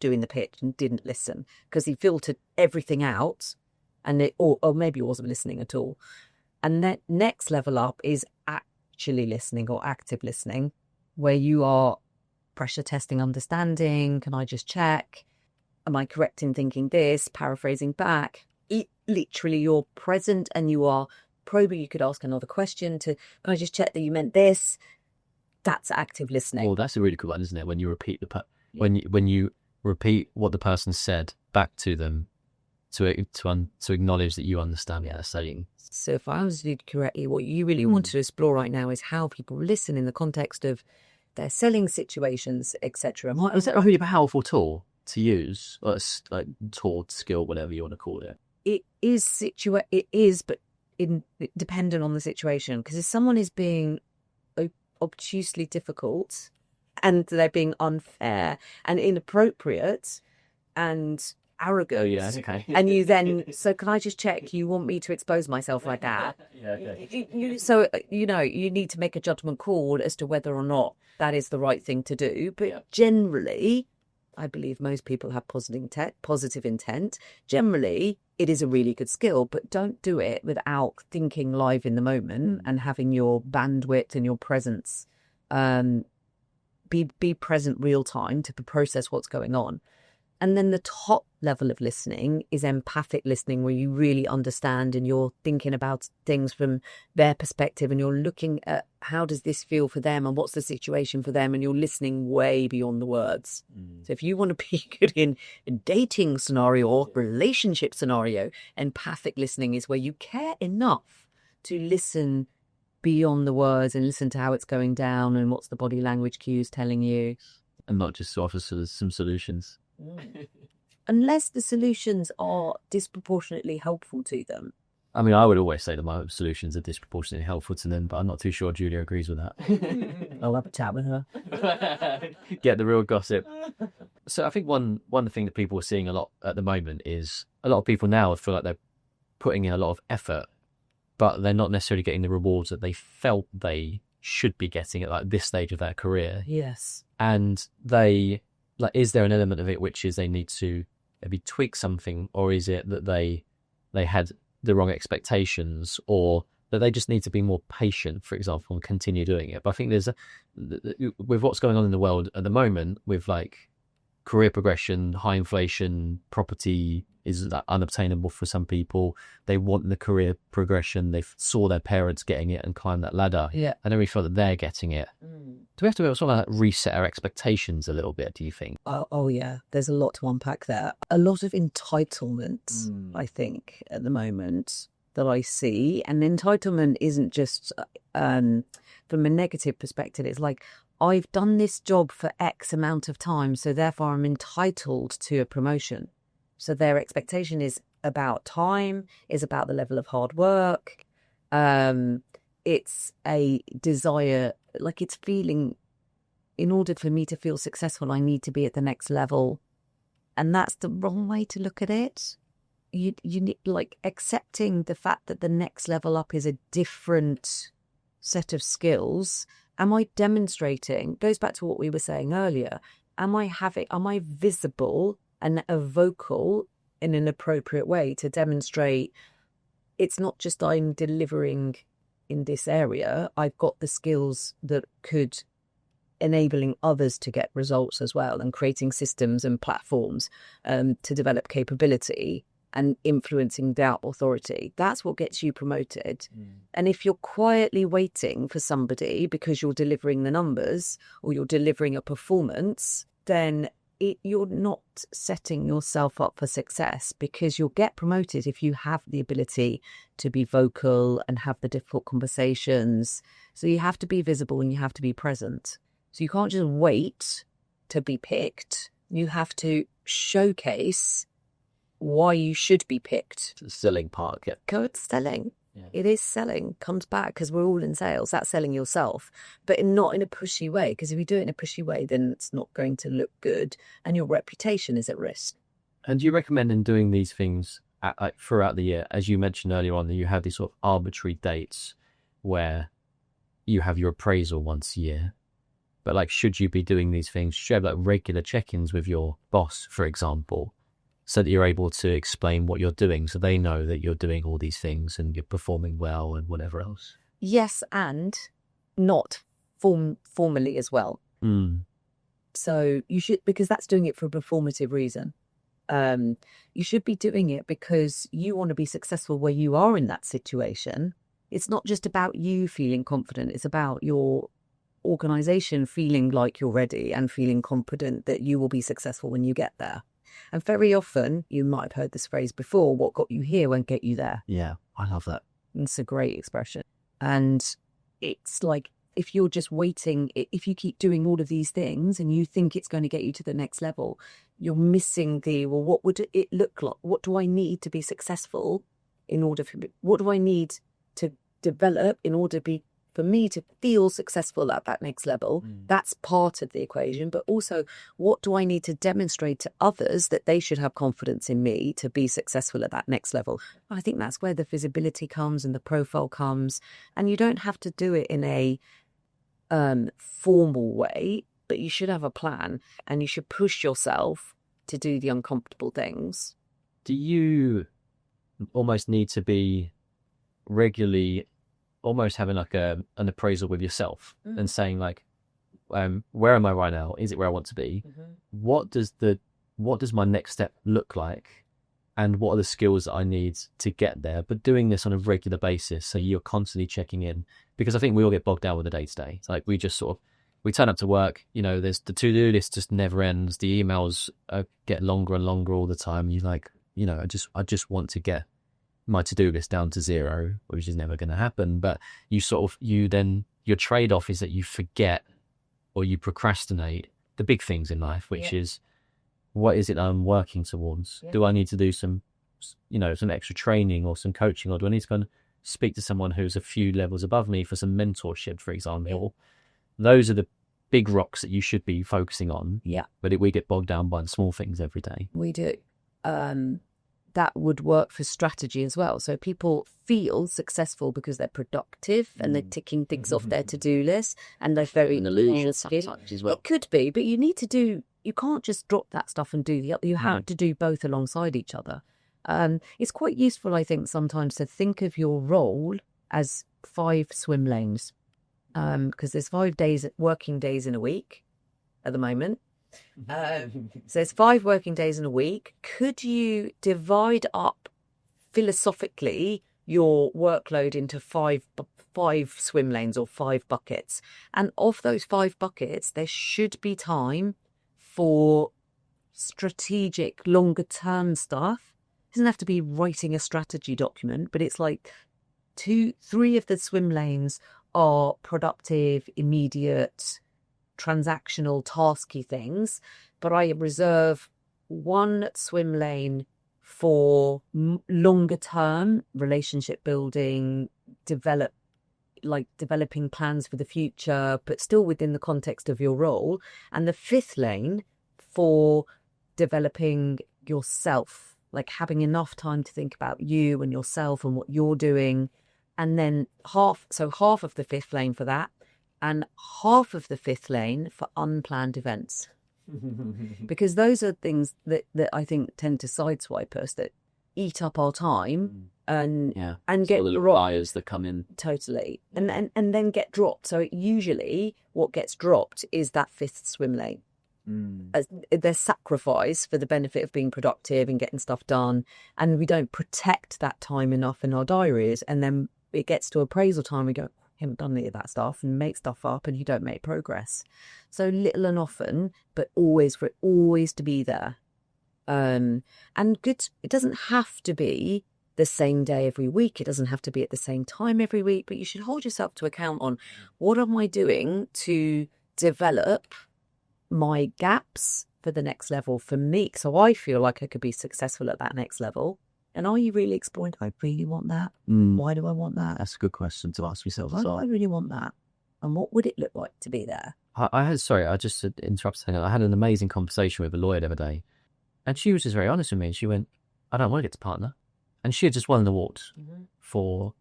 doing the pitch and didn't listen, because he filtered everything out, and or maybe he wasn't listening at all. And that next level up is actually listening, or active listening, where you are pressure testing understanding. Can I just check? Am I correct in thinking this? Paraphrasing back. Literally, you're present and you are probing. You could ask another question can I just check that you meant this? That's active listening. Well, that's a really cool one, isn't it? When you repeat when you repeat what the person said back to them to acknowledge that you understand what they're saying. So if I understood correctly, what you really want to explore right now is how people listen in the context of their selling situations, etc. Is that a really powerful tool to use? Or like tool, skill, whatever you want to call it? It is, but dependent on the situation. Because if someone is being obtusely difficult, and they're being unfair and inappropriate and arrogant. Oh, yeah, okay. And you then, so can I just check, you want me to expose myself like that? Yeah, okay. You need to make a judgment call as to whether or not that is the right thing to do. But generally, I believe most people have positive intent. Generally, it is a really good skill, but don't do it without thinking live in the moment and having your bandwidth and your presence be present real time to process what's going on. And then the top level of listening is empathic listening, where you really understand and you're thinking about things from their perspective and you're looking at how does this feel for them and what's the situation for them, and you're listening way beyond the words. So if you want to be good in a dating scenario or relationship scenario, empathic listening is where you care enough to listen beyond the words and listen to how it's going down and what's the body language cues telling you. And not just to offer some solutions. Unless the solutions are disproportionately helpful to them. I mean, I would always say that my solutions are disproportionately helpful to them, but I'm not too sure Julia agrees with that. I'll have a chat with her. Get the real gossip. So I think one thing that people are seeing a lot at the moment is a lot of people now feel like they're putting in a lot of effort, but they're not necessarily getting the rewards that they felt they should be getting at like this stage of their career. Yes. And they, like, is there an element of it which is they need to maybe tweak something, or is it that they had the wrong expectations, or that they just need to be more patient, for example, and continue doing it? But I think there's with what's going on in the world at the moment, with like career progression, high inflation, property is unobtainable for some people. They want the career progression. They saw their parents getting it and climb that ladder. Yeah. I don't really feel that they're getting it. Do we have to sort of like reset our expectations a little bit, do you think? Oh yeah, there's a lot to unpack there. A lot of entitlement, I think, at the moment that I see. And entitlement isn't just from a negative perspective. It's like, I've done this job for X amount of time, so therefore I'm entitled to a promotion. So their expectation is about time, is about the level of hard work. It's a desire, like it's feeling, in order for me to feel successful, I need to be at the next level. And that's the wrong way to look at it. You need, like, accepting the fact that the next level up is a different set of skills. Am I demonstrating, goes back to what we were saying earlier, am I visible and vocal in an appropriate way to demonstrate it's not just I'm delivering in this area, I've got the skills that could enabling others to get results as well, and creating systems and platforms to develop capability and influencing that authority. That's what gets you promoted. And if you're quietly waiting for somebody because you're delivering the numbers or you're delivering a performance, then you're not setting yourself up for success, because you'll get promoted if you have the ability to be vocal and have the difficult conversations. So you have to be visible and you have to be present. So you can't just wait to be picked. You have to showcase why you should be picked. The selling part. Yeah. Good selling. Yeah. It is selling. Comes back, because we're all in sales. That's selling yourself, but not in a pushy way. Because if you do it in a pushy way, then it's not going to look good, and your reputation is at risk. And do you recommend in doing these things throughout the year, as you mentioned earlier on, that you have these sort of arbitrary dates where you have your appraisal once a year? But like, should you be doing these things? Should you have like regular check-ins with your boss, for example, so that you're able to explain what you're doing, so they know that you're doing all these things and you're performing well and whatever else? Yes, and not formally as well. So you should, because that's doing it for a performative reason. You should be doing it because you want to be successful where you are in that situation. It's not just about you feeling confident. It's about your organization feeling like you're ready and feeling confident that you will be successful when you get there. And very often, you might have heard this phrase before, what got you here won't get you there. Yeah, I love that. It's a great expression. And it's like, if you're just waiting, if you keep doing all of these things and you think it's going to get you to the next level, you're missing well, what would it look like? What do I need to be successful what do I need to develop in order for me to feel successful at that next level? That's part of the equation. But also, what do I need to demonstrate to others that they should have confidence in me to be successful at that next level? I think that's where the visibility comes and the profile comes. And you don't have to do it in a formal way, but you should have a plan and you should push yourself to do the uncomfortable things. Do you almost need to be regularly almost having like an appraisal with yourself and saying like, where am I right now? Is it where I want to be? What does the what does my next step look like? And what are the skills that I need to get there? But doing this on a regular basis, so you're constantly checking in, because I think we all get bogged down with the day-to-day. It's like we just sort of, we turn up to work, there's the to-do list just never ends. The emails get longer and longer all the time. You like, I just want to get my to-do list down to 0, which is never going to happen. But your trade-off is that you forget or you procrastinate the big things in life, which is, what is it I'm working towards? Yeah. Do I need to do some extra training or some coaching, or do I need to go and speak to someone who's a few levels above me for some mentorship, for example? Yeah. Those are the big rocks that you should be focusing on. Yeah. But we get bogged down by the small things every day. We do. That would work for strategy as well. So people feel successful because they're productive and they're ticking things off their to-do list, and they're very illusion sometimes as well. It could be, but you need to do. You can't just drop that stuff and do the other. You have to do both alongside each other. It's quite useful, I think, sometimes to think of your role as 5 swim lanes, because there's 5 working days in a week at the moment. So there's 5 working days in a week. Could you divide up philosophically your workload into 5 swim lanes or 5 buckets? And of those 5 buckets, there should be time for strategic, longer term stuff. It doesn't have to be writing a strategy document, but it's like 2-3 of the swim lanes are productive, immediate, transactional, tasky things. But I reserve 1 swim lane for longer term relationship building, developing plans for the future, but still within the context of your role. And the 5th lane for developing yourself, like having enough time to think about you and yourself and what you're doing. And then half of the 5th lane for that, and half of the 5th lane for unplanned events. Because those are things that I think tend to sideswipe us, that eat up our time and get the little fires that come in. Totally. And then get dropped. So usually what gets dropped is that 5th swim lane. There's sacrifice for the benefit of being productive and getting stuff done, and we don't protect that time enough in our diaries, and then it gets to appraisal time, we go, haven't done any of that stuff, and make stuff up, and you don't make progress. So little and often, but always, for it always to be there. And good, it doesn't have to be the same day every week. It doesn't have to be at the same time every week, but you should hold yourself to account on, what am I doing to develop my gaps for the next level for me, so I feel like I could be successful at that next level. And are you really exploring, do I really want that? Why do I want that? That's a good question to ask yourself. Why do I really want that? And what would it look like to be there? I just interrupted. I had an amazing conversation with a lawyer the other day, and she was just very honest with me. She went, I don't want to get to partner. And she had just won an award for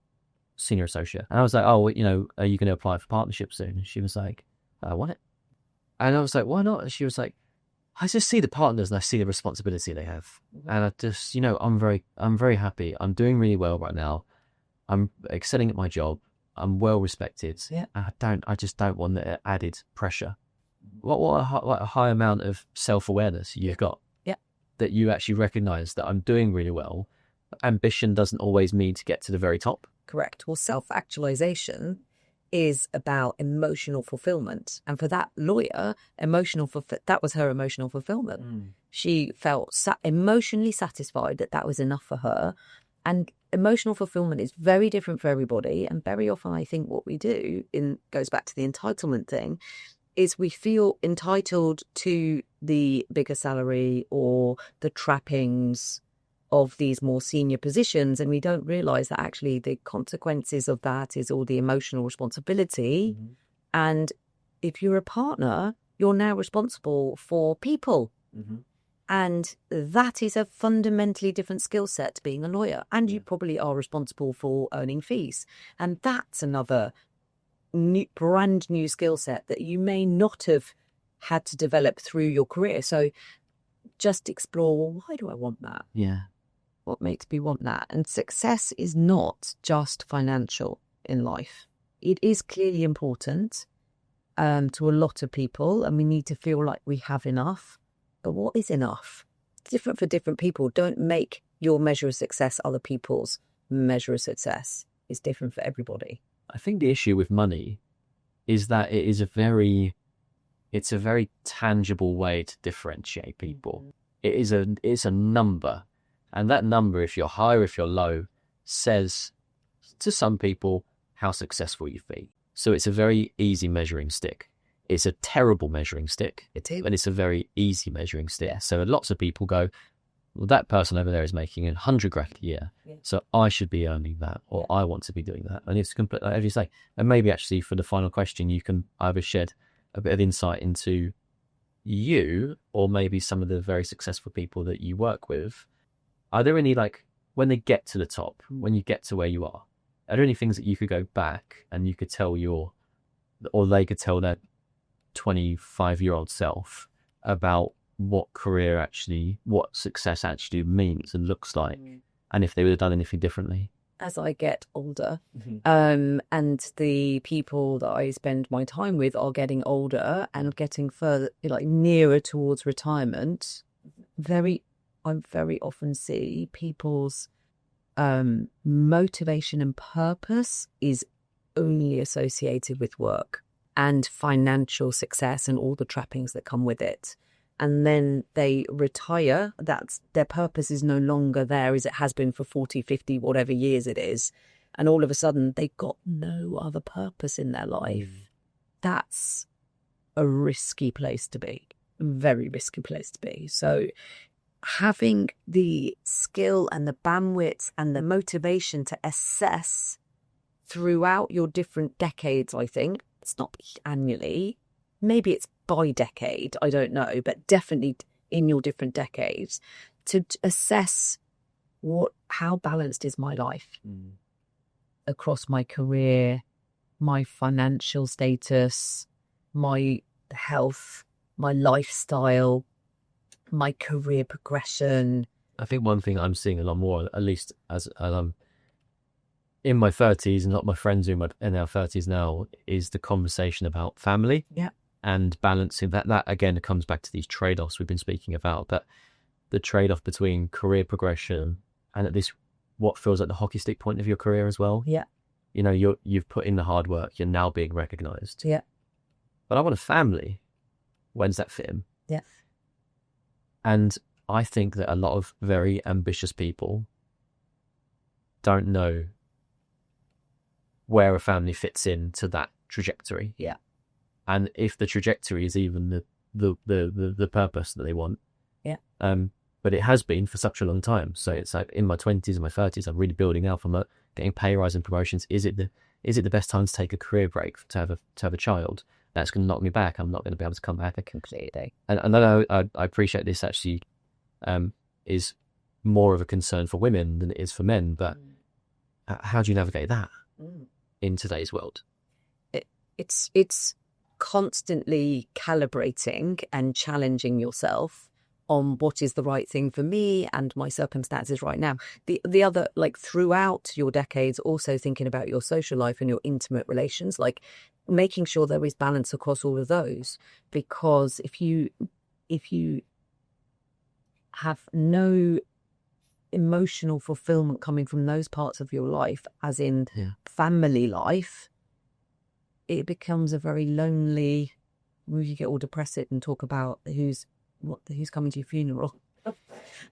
senior associate. And I was like, oh, are you going to apply for partnership soon? And she was like, I want it. And I was like, why not? And she was like, I just see the partners and I see the responsibility they have. And I just, I'm very happy. I'm doing really well right now. I'm excelling at my job. I'm well respected. Yeah. I just don't want the added pressure. What a high amount of self-awareness you've got. Yeah. That you actually recognize that I'm doing really well. Ambition doesn't always mean to get to the very top. Correct. Well, self-actualization is about emotional fulfillment. And for that lawyer, that was her emotional fulfillment. She felt emotionally satisfied that was enough for her. And emotional fulfillment is very different for everybody. And very often I think what we do goes back to the entitlement thing, is we feel entitled to the bigger salary or the trappings of these more senior positions, and we don't realize that actually the consequences of that is all the emotional responsibility. And if you're a partner, you're now responsible for people. And that is a fundamentally different skill set to being a lawyer. And you probably are responsible for earning fees, and that's another brand new skill set that you may not have had to develop through your career. So just explore, well, why do I want that? Yeah. What makes me want that? And success is not just financial in life. It is clearly important to a lot of people, and we need to feel like we have enough. But what is enough? It's different for different people. Don't make your measure of success other people's measure of success. It's different for everybody. I think the issue with money is that it's a very tangible way to differentiate people. It's a number, and that number, if you're high or if you're low, says to some people how successful you've been. So it's a very easy measuring stick. It's a terrible measuring stick, but it's a very easy measuring stick. Yeah. So lots of people go, well, that person over there is making 100 grand a year, so I should be earning that, or I want to be doing that. And it's completely, as you say, and maybe actually for the final question, you can either shed a bit of insight into you, or maybe some of the very successful people that you work with. Are there any, like, when they get to the top, when you get to where you are there any things that you could go back and you could tell or they could tell their 25-year-old self about what success actually means and looks like, and if they would have done anything differently? As I get older, and the people that I spend my time with are getting older and getting further, like nearer towards retirement, I very often see people's motivation and purpose is only associated with work and financial success and all the trappings that come with it. And then they retire. That's their purpose is no longer there as it has been for 40, 50, whatever years it is. And all of a sudden they got no other purpose in their life. That's a risky place to be, a very risky place to be. So having the skill and the bandwidth and the motivation to assess throughout your different decades, I think, it's not annually, maybe it's by decade, I don't know, but definitely in your different decades, to assess how balanced is my life across my career, my financial status, my health, my lifestyle, my career progression. I think one thing I'm seeing a lot more, at least as I'm in my 30s, and a lot of my friends are in their 30s now, is the conversation about family. Yeah. And balancing that again, it comes back to these trade-offs we've been speaking about, but the trade-off between career progression and at this, what feels like the hockey stick point of your career as well. Yeah. You know, you've put in the hard work, you're now being recognized. Yeah. But I want a family. When does that fit in? Yeah. And I think that a lot of very ambitious people don't know where a family fits into that trajectory. Yeah. And if the trajectory is even the purpose that they want. Yeah. But it has been for such a long time. So it's like in my 20s and my 30s, I'm really building out from getting pay rise and promotions. Is it the best time to take a career break to have a child? That's going to knock me back. I'm not going to be able to come back completely. And I know I appreciate this actually is more of a concern for women than it is for men. But how do you navigate that in today's world? It's constantly calibrating and challenging yourself on what is the right thing for me and my circumstances right now. The other, like throughout your decades, also thinking about your social life and your intimate relations, like making sure there is balance across all of those. Because if you have no emotional fulfillment coming from those parts of your life, as in family life, it becomes a very lonely. You get all depressed and talk about who's coming to your funeral.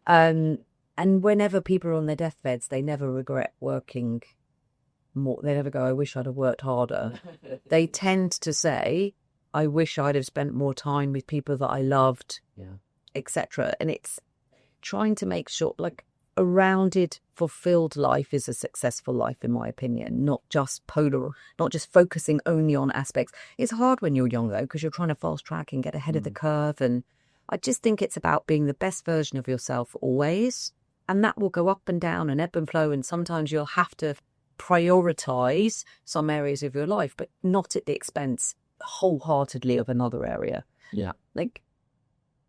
And whenever people are on their deathbeds, they never regret working more. They never go, I wish I'd have worked harder. They tend to say, I wish I'd have spent more time with people that I loved, etc. And it's trying to make sure, like, a rounded, fulfilled life is a successful life, in my opinion, not just not just focusing only on aspects. It's hard when you're young, though, because you're trying to fast track and get ahead of the curve. And I just think it's about being the best version of yourself always. And that will go up and down and ebb and flow. And sometimes you'll have to prioritize some areas of your life, but not at the expense wholeheartedly of another area. Yeah. Like,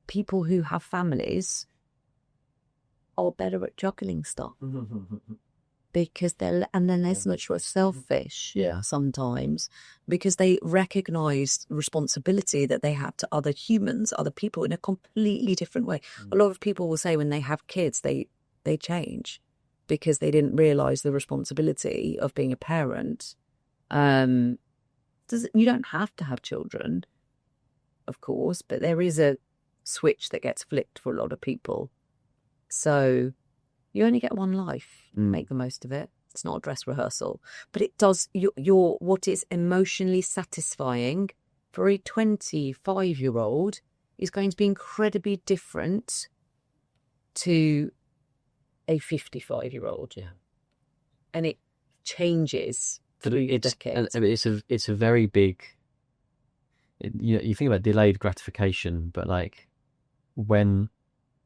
people who have families are better at juggling stuff. because they're less much selfish. Yeah. Sometimes because they recognize responsibility that they have to other humans, other people in a completely different way. A lot of people will say when they have kids, they change because they didn't realize the responsibility of being a parent. You don't have to have children, of course, but there is a switch that gets flipped for a lot of people. So you only get one life. Make the most of it. It's not a dress rehearsal, but it does. Your what is emotionally satisfying for a 25-year-old is going to be incredibly different to a 55-year-old. Yeah, and it changes through decades. It's a very big. You think about delayed gratification, but like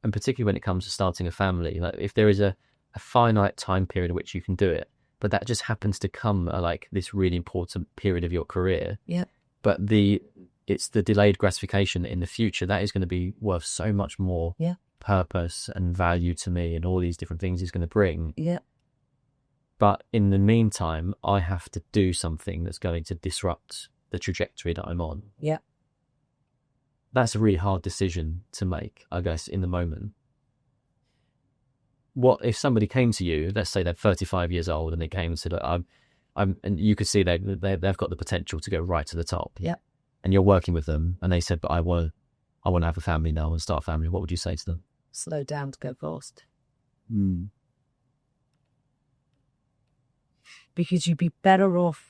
and particularly when it comes to starting a family, like if there is a finite time period in which you can do it, but that just happens to come at like this really important period of your career. Yeah. But it's the delayed gratification in the future that is going to be worth so much more purpose and value to me, and all these different things it's going to bring. Yeah. But in the meantime, I have to do something that's going to disrupt the trajectory that I'm on. Yeah. That's a really hard decision to make, I guess, in the moment. What if somebody came to you, let's say they're 35 years old, and they came and said, and you could see they've got the potential to go right to the top. Yeah. And you're working with them, and they said, but I want to have a family now and start a family. What would you say to them? Slow down to go fast. Because you'd be better off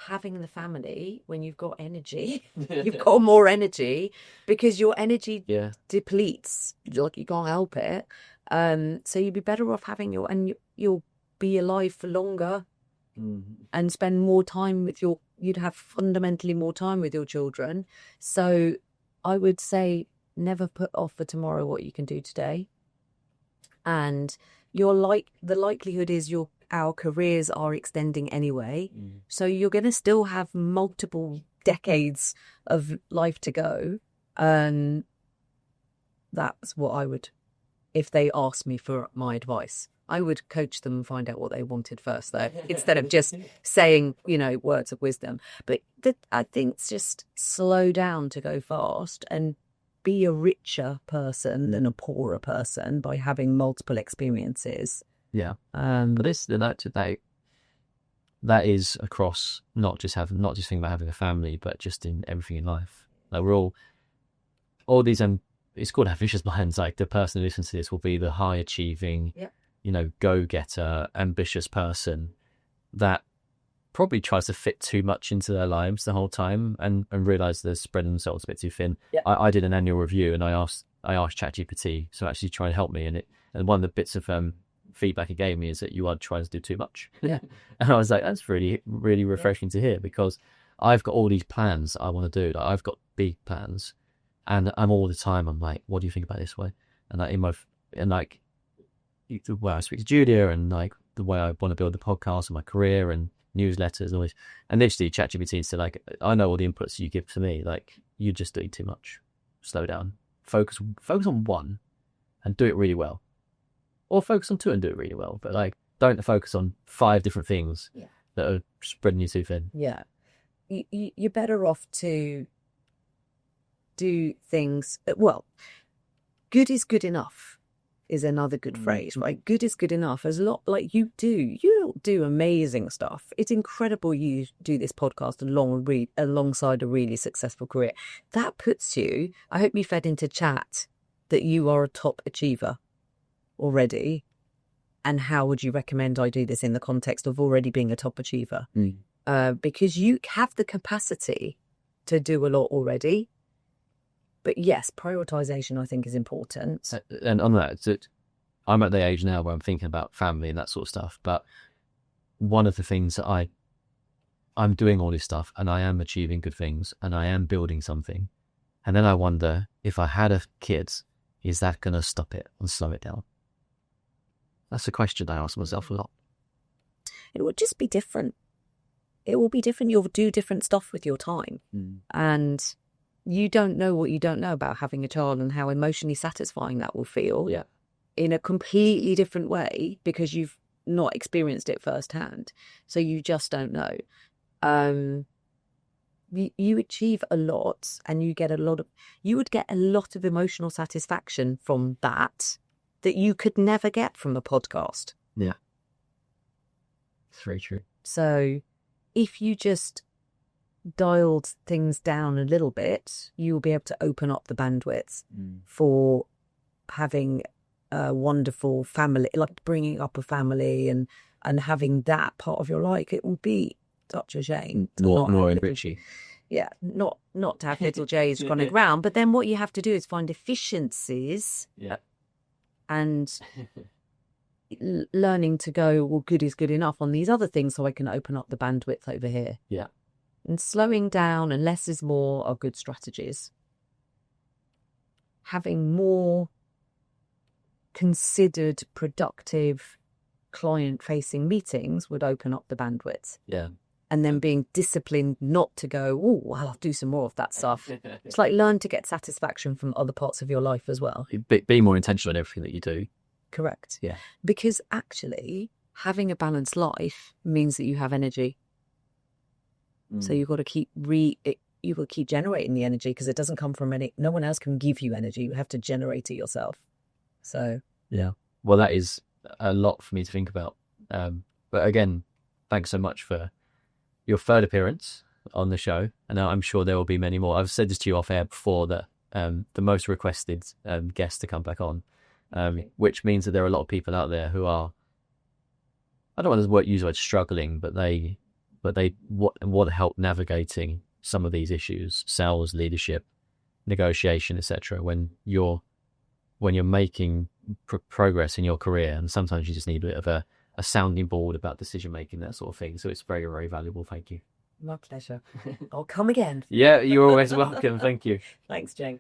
having the family when you've got energy. You've got more energy because your energy depletes. Like, you can't help it. So you'd be better off having you'll be alive for longer and spend more time you'd have fundamentally more time with your children. So I would say never put off for tomorrow what you can do today. And the likelihood is our careers are extending anyway. So you're going to still have multiple decades of life to go. That's what I would, if they asked me for my advice, I would coach them and find out what they wanted first, though, instead of just saying, words of wisdom. But I think it's just slow down to go fast and be a richer person than a poorer person by having multiple experiences. Yeah. But that is across not just thinking about having a family, but just in everything in life. Like, we're all these, it's called ambitious minds. Like, the person who listens to this will be the high achieving, go-getter, ambitious person that probably tries to fit too much into their lives the whole time and realize they're spreading themselves a bit too thin. Yeah. I did an annual review, and I asked ChatGPT to actually try and help me, and one of the bits of feedback it gave me is that you are trying to do too much. Yeah. And I was like, that's really, really refreshing to hear, because I've got all these plans I want to do. Like, I've got big plans, and I'm all the time, I'm like, what do you think about this way? And like, the way I speak to Julia, and like the way I want to build the podcast and my career and newsletters, always. And literally ChatGPT said, like, I know all the inputs you give to me, like, you're just doing too much. Slow down. Focus on one and do it really well. Or focus on two and do it really well. But like, don't focus on 5 different things that are spreading you too thin. Yeah. You're better off to do things. Well, good is good enough is another good phrase, right? Good is good enough. As a lot, like, you do amazing stuff. It's incredible you do this podcast alongside a really successful career. That puts you, I hope you fed into chat that you are a top achiever already. And how would you recommend I do this in the context of already being a top achiever? Because you have the capacity to do a lot already. But yes, prioritization, I think, is important. And on that, I'm at the age now where I'm thinking about family and that sort of stuff. But one of the things that I'm doing all this stuff, and I am achieving good things, and I am building something. And then I wonder, if I had a kid, is that going to stop it and slow it down? That's a question I ask myself a lot. It would just be different. It will be different. You'll do different stuff with your time. And you don't know what you don't know about having a child and how emotionally satisfying that will feel in a completely different way, because you've not experienced it firsthand. So you just don't know. You achieve a lot, and you would get a lot of emotional satisfaction from that you could never get from a podcast. Yeah. It's very true. So if you just dialed things down a little bit, you'll be able to open up the bandwidth for having a wonderful family, like bringing up a family and having that part of your life. It will be such a shame. More enriching. Yeah, not to have little J's running around, but then what you have to do is find efficiencies. Yeah. And learning to go, well, good is good enough on these other things, so I can open up the bandwidth over here. Yeah. And slowing down and less is more are good strategies. Having more considered, productive, client-facing meetings would open up the bandwidth. Yeah. And then being disciplined not to go, oh, well, I'll do some more of that stuff. It's like learn to get satisfaction from other parts of your life as well. Be more intentional in everything that you do. Correct. Yeah. Because actually, having a balanced life means that you have energy. So you've got to keep generating the energy, because it doesn't come from no one else can give you energy. You have to generate it yourself. So yeah. Well, that is a lot for me to think about. But again, thanks so much for your third appearance on the show, and I'm sure there will be many more. I've said this to you off air before, that the most requested guest to come back on, which means that there are a lot of people out there who are, I don't want to use the word struggling, but they want help navigating some of these issues: sales, leadership, negotiation, etc. When you're making progress in your career, and sometimes you just need a bit of a sounding board about decision making, that sort of thing. So it's very, very valuable. Thank you. My pleasure. I'll come again. Yeah, you're always welcome. Thank you. Thanks, Jane.